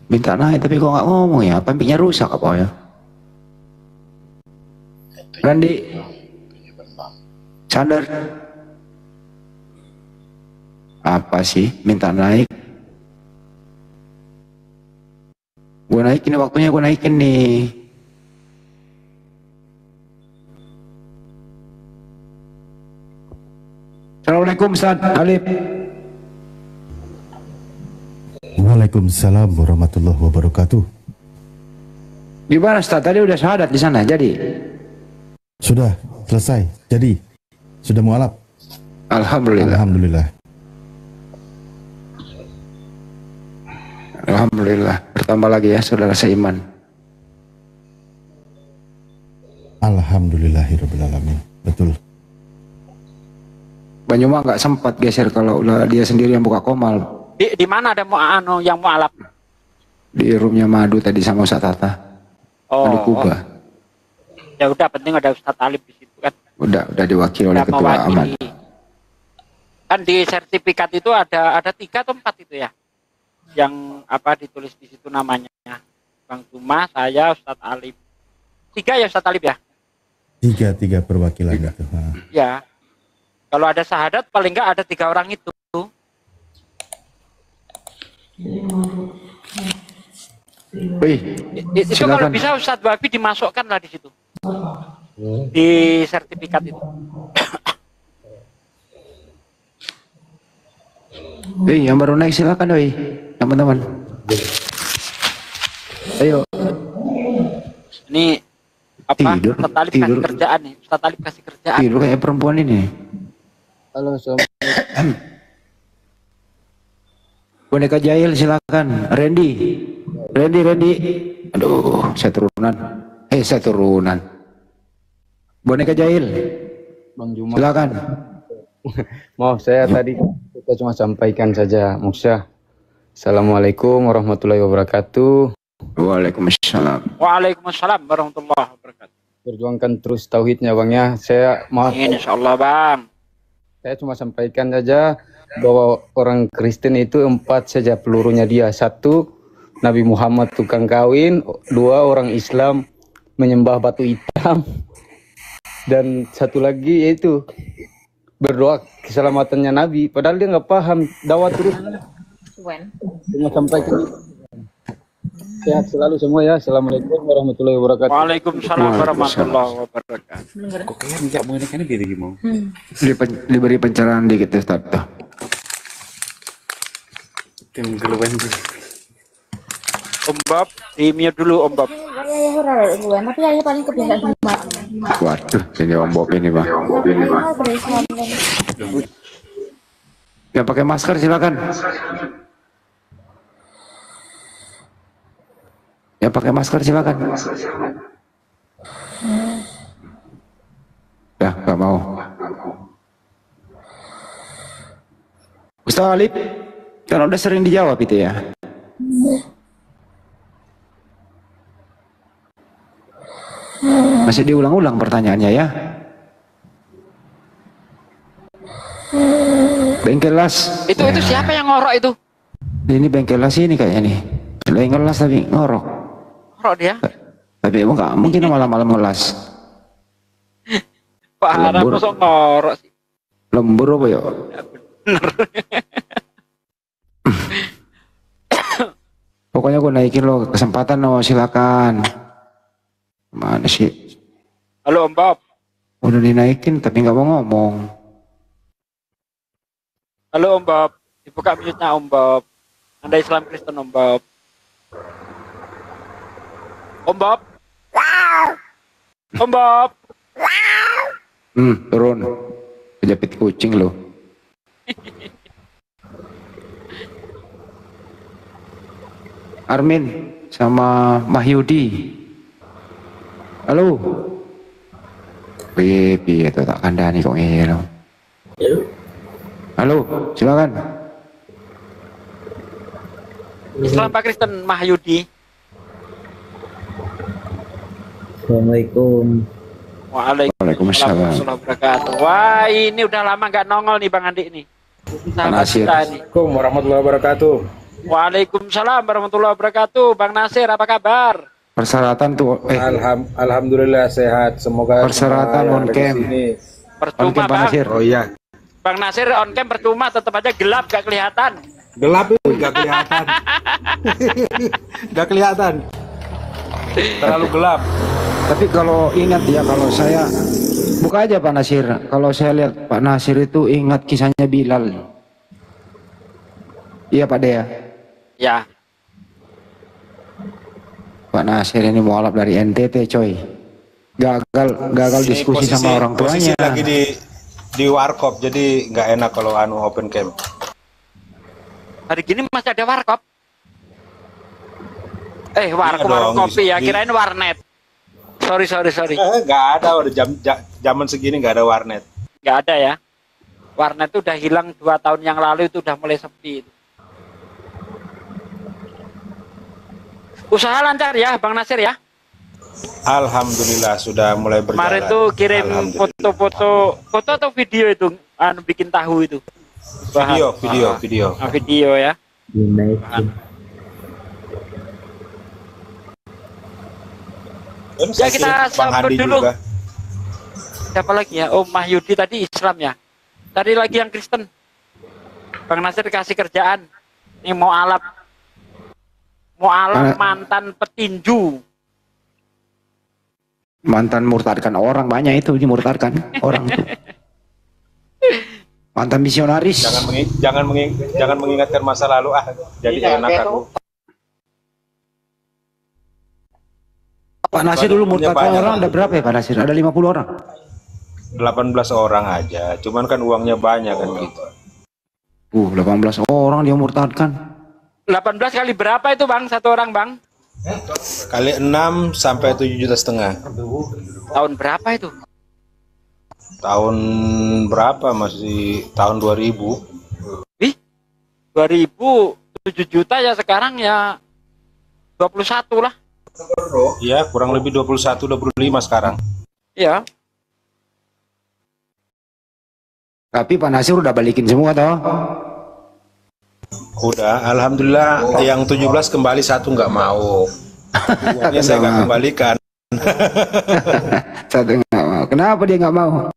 minta naik tapi kok nggak ngomong ya? Pimpinnya rusak apa ya? Randy, Sander, apa sih? Minta naik? Gue naikin, waktunya gue naikin nih. Assalamualaikum Ustaz Alif.
Waalaikumsalam warahmatullahi wabarakatuh.
Gimana Ustaz? Tadi udah syahadat di sana, jadi?
Sudah selesai. Jadi sudah mualaf.
Alhamdulillah.
Alhamdulillah.
Alhamdulillah. Bertambah lagi ya saudara seiman.
Alhamdulillahirabbil alamin. Betul.
Banyuma nggak sempat geser kalau udah dia sendiri yang buka komal.
Di mana ada yang mualaf?
Di roomnya Madu tadi sama Ustaz Tata. Madu Kuba.
Ya udah, penting ada Ustaz Alif di situ kan.
Udah diwakili oleh Ketua Aman.
Kan di sertifikat itu ada 3 atau 4 itu ya. Yang apa ditulis di situ namanya. Bang Juma, saya, Ustaz Alif. 3 ya Ustaz Alif ya?
3 perwakilan itu.
Ya. Kalau ada syahadat paling nggak ada 3 orang itu.
Wih,
itu kalau bisa Ustadz Wabi dimasukkan lah di situ. Di sertifikat itu.
Wih, yang baru naik silakan wih, teman-teman. Ayo.
Ini apa? Ustadz Alif kasih kerjaan nih. Ustadz Alif kasih kerjaan.
Tidur kayak perempuan ini.
Halo, Assalamualaikum.
Boneka Jahil silakan. Randy. Aduh, saya turunan. Boneka Jahil.
Bang Juma.
Silakan.
Maaf, saya tadi kita cuma sampaikan saja, Musa. Assalamualaikum warahmatullahi wabarakatuh.
Waalaikumsalam.
Waalaikumsalam warahmatullahi wabarakatuh.
Perjuangkan terus tauhidnya, Bang ya. Saya maaf.
Insyaallah, Bang.
Saya cuma sampaikan saja bahwa orang Kristen itu 4 saja pelurunya dia. 1, Nabi Muhammad tukang kawin. 2, orang Islam menyembah batu hitam. Dan 1 lagi yaitu berdoa keselamatannya Nabi. Padahal dia nggak paham, dakwah terus. Cuma sampaikan. Sehat selalu semua ya. Assalamualaikum warahmatullahi wabarakatuh.
Waalaikumsalam warahmatullahi wabarakatuh.
Kok kayaknya enggak mau ini dia gimana?
Diberi pencerahan dikit Ustaz.
Tim geluan tuh.
Om Bob, di-mute dulu Om Bob.
Tapi ya paling kebiasaan Jumat.
Waduh, ini Om Bob ini Bang. Yang pakai masker silakan. Yang pakai masker silakan. Ya, nggak mau. Ustaz Alif, kan udah sering dijawab itu ya. Masih diulang-ulang pertanyaannya ya. Bengkel las.
Itu siapa yang ngorok itu?
Ini bengkel las ini kayaknya nih. Selain ngelas tapi ngorok.
Ngorok dia?
Tapi emang nggak mungkin malam-malam ngelas.
Pak Harap
Lembur.
kok ngorok sih.
Lembur apa ya? Pokoknya gue naikin lo kesempatan lo, silakan. Mana sih?
Halo Om Bob.
Udah dinaikin tapi nggak mau ngomong.
Halo Om Bob. Dibuka mute-nya Om Bob. Anda Islam Kristen Om Bob. Om Bob. Om Bob.
Turun. Kejepit kucing lo. Armin sama Mahyudi. Halo. Pipi itu tak kandani kok ngelo. Halo, silakan.
Islam Pak Kristen Mahyudi.
Assalamualaikum.
Waalaikumsalam warahmatullahi wabarakatuh. Wah, ini udah lama nggak nongol nih Bang Andi nih. Sahabat
Nasir.
kita nih.
Assalamualaikum warahmatullahi wabarakatuh.
Waalaikumsalam warahmatullahi wabarakatuh. Bang Nasir, apa kabar?
Persyaratan tuh
Alhamdulillah sehat. Semoga
persyaratan on cam.
Percuma
Bang
Bang.
Nasir.
Oh iya.
Bang Nasir on cam percuma, tetap aja gelap gak kelihatan.
Gelap itu nggak kelihatan. Nggak kelihatan. Terlalu gelap.
Tapi kalau ingat ya, kalau saya buka aja Pak Nasir. Kalau saya lihat Pak Nasir itu ingat kisahnya Bilal. Iya Pak Dea.
Ya.
Pak Nasir ini mualaf dari NTT coy. Gagal diskusi sama orang
Posisi
tuanya.
lagi di warkop, jadi nggak enak kalau open cam.
Hari gini masih ada warkop. Warkop
Iya dong,
warung kopi ya,
di-
kirain warnet. Sorry.
Nggak ada, udah zaman segini nggak ada warnet.
Nggak ada ya. Warnet itu udah hilang 2 tahun yang lalu, itu udah mulai sepi. Usaha lancar ya Bang Nasir ya.
Alhamdulillah sudah mulai berjalan.
Kemarin tuh kirim foto atau video itu, bikin tahu itu.
Video.
Video ya. Ya kita sambut dulu. Siapa lagi ya? Oh Mahyudi tadi Islam ya. Tadi lagi yang Kristen. Bang Nasir kasih kerjaan. Ini mau alap mantan petinju.
Mantan murtadkan orang, banyak itu dimurtadkan orang tuh. Mantan misionaris.
Jangan mengingatkan masa lalu jadi enak aku.
Pak Nasir dulu murtadkan orang ada berapa ya Pak Nasir? Ada 50 orang.
18 orang aja, cuman kan uangnya banyak kan gitu.
18 orang dia murtadkan.
18 kali berapa itu Bang? Satu orang Bang?
Kali 6 sampai 7,5 juta.
Tahun berapa itu?
Tahun berapa? Masih tahun 2000.
2000 7 juta ya, sekarang ya 21 lah.
Iya, kurang lebih 21 25 sekarang.
Iya.
Tapi Pak Nasir udah balikin semua toh?
Udah, alhamdulillah yang 17 kembali, 1 nggak mau. Uangnya saya nggak kembalikan.
Satu nggak mau. Kenapa dia nggak mau?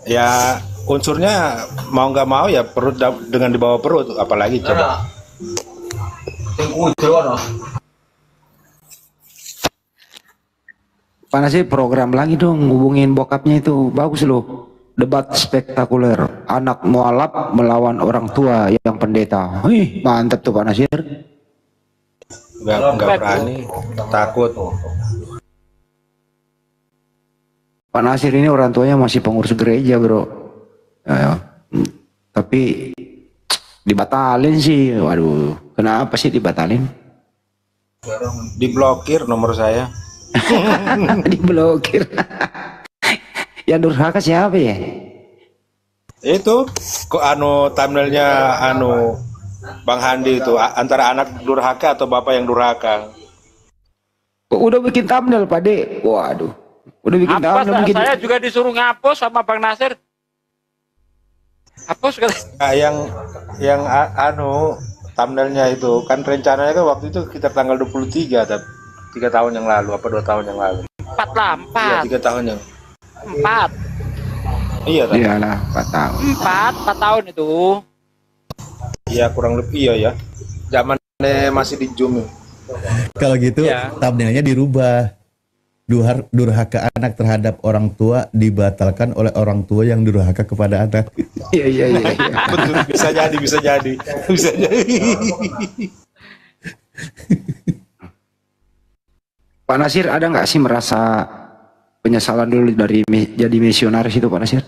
Ya unsurnya mau nggak mau ya perut dengan di bawah perut, apalagi coba.
Pak Nasir program lagi dong, hubungin bokapnya itu, bagus loh. Debat spektakuler, anak mualaf melawan orang tua yang pendeta. Wih, mantep tuh Pak Nasir.
Nggak berani, takut.
Pak Nasir ini orang tuanya masih pengurus gereja bro. Tapi dibatalin sih. Waduh, kenapa sih dibatalin?
Diblokir nomor saya.
Diblokir. Yang durhaka siapa ya?
Itu kok thumbnailnya Bang Handi itu antara anak durhaka atau bapak yang durhaka.
Kok udah bikin thumbnail Pak De? Waduh. Udah bikin thumbnail mungkin.
Saya juga disuruh ngapus sama Bang Nasir. Hapus
Yang thumbnailnya itu kan rencananya kan waktu itu kita tanggal 23 tapi 3 tahun yang lalu apa 2 tahun yang lalu.
4 lah, 4.
Iya, 3 tahun yang.
4.
Iya kan?
Iyalah 4 tahun.
4 tahun itu.
Iya kurang lebih iya ya. Zamannya masih di Zoom.
Kalau gitu
Ya.
thumbnailnya dirubah. Durhaka anak terhadap orang tua dibatalkan oleh orang tua yang durhaka kepada anak.
Iya.
Betul, bisa jadi, bisa jadi. Bisa jadi.
Pak Nasir ada nggak sih merasa penyesalan dulu dari jadi misionaris itu Pak Nasir?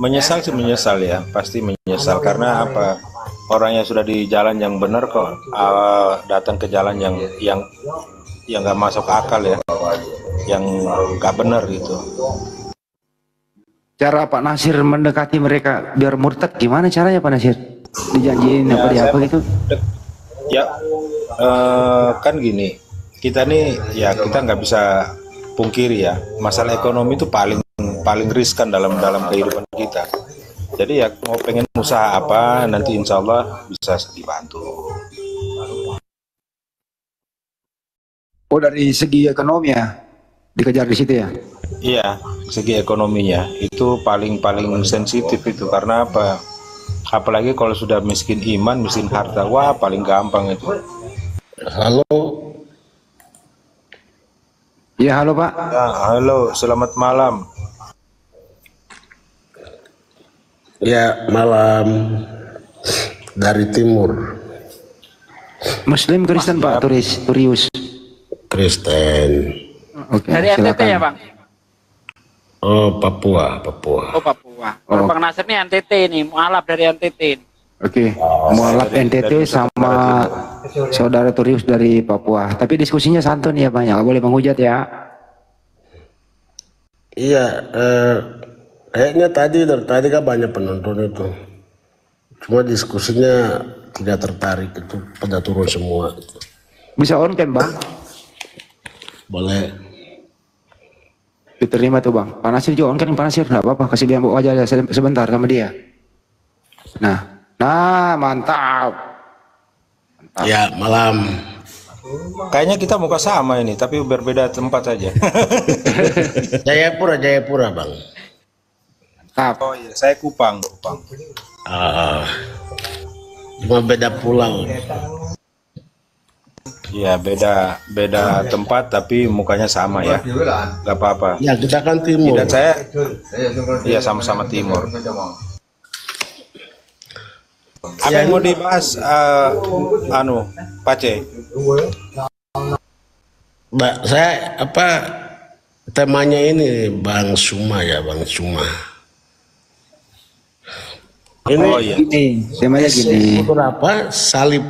Menyesal sih menyesal ya, pasti menyesal karena apa? Orang yang sudah di jalan yang benar kok datang ke jalan yang nggak masuk akal ya, yang nggak benar gitu.
Cara Pak Nasir mendekati mereka biar murtad gimana caranya Pak Nasir? Dijanjiin apa di apa gitu?
Ya kan gini, kita nih ya kita nggak bisa pungkiri ya, masalah ekonomi itu paling riskan dalam kehidupan kita. Jadi ya mau pengen usaha apa nanti insya Allah bisa dibantu.
Oh dari segi ekonomi ya dikejar di situ ya?
Iya, segi ekonominya itu paling sensitif itu karena apa? Apalagi kalau sudah miskin iman, miskin harta, wah paling gampang itu.
Halo.
Ya halo Pak.
Ya, halo, selamat malam.
Ya malam dari timur.
Muslim Kristen Pak Turius.
Kristen.
Oke.
Dari NTT ya Bang?
Oh Papua.
Oh Papua. Kalau Bang Nasir nih NTT nih, mualaf dari NTT.
Oke. Mualaf NTT sama saudara Turius dari Papua. Tapi diskusinya santun ya banyak, nggak boleh menghujat ya.
Iya. Kayaknya dari tadi kan banyak penonton itu. Cuma diskusinya tidak tertarik itu pada turun semua.
Bisa on cam Bang?
Boleh.
Diterima tuh Bang. Pak Nasir juga on cam Pak Nasir, nggak apa-apa. Kasih dia aja sebentar sama dia. Nah mantap.
Ya malam.
Kayaknya kita muka sama ini, tapi berbeda tempat saja.
Jayapura Bang.
Oh iya, saya Kupang.
Cuma beda pulau.
Iya beda tempat tapi mukanya sama ya, nggak apa-apa.
Ya kita kan timur.
Dan saya, iya sama-sama timur. Apa yang mau dibahas, Pace?
Mbak, saya temanya ini Bang Suma ya, Bang Suma. Ini
Oh iya.
Temanya gini.
Itu apa? Salib.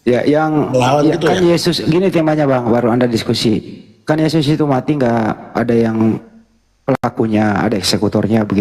Ya yang
gitu
kan
ya?
Yesus gini temanya Bang, baru Anda diskusi. Kan Yesus itu mati nggak ada yang pelakunya, ada eksekutornya begitu.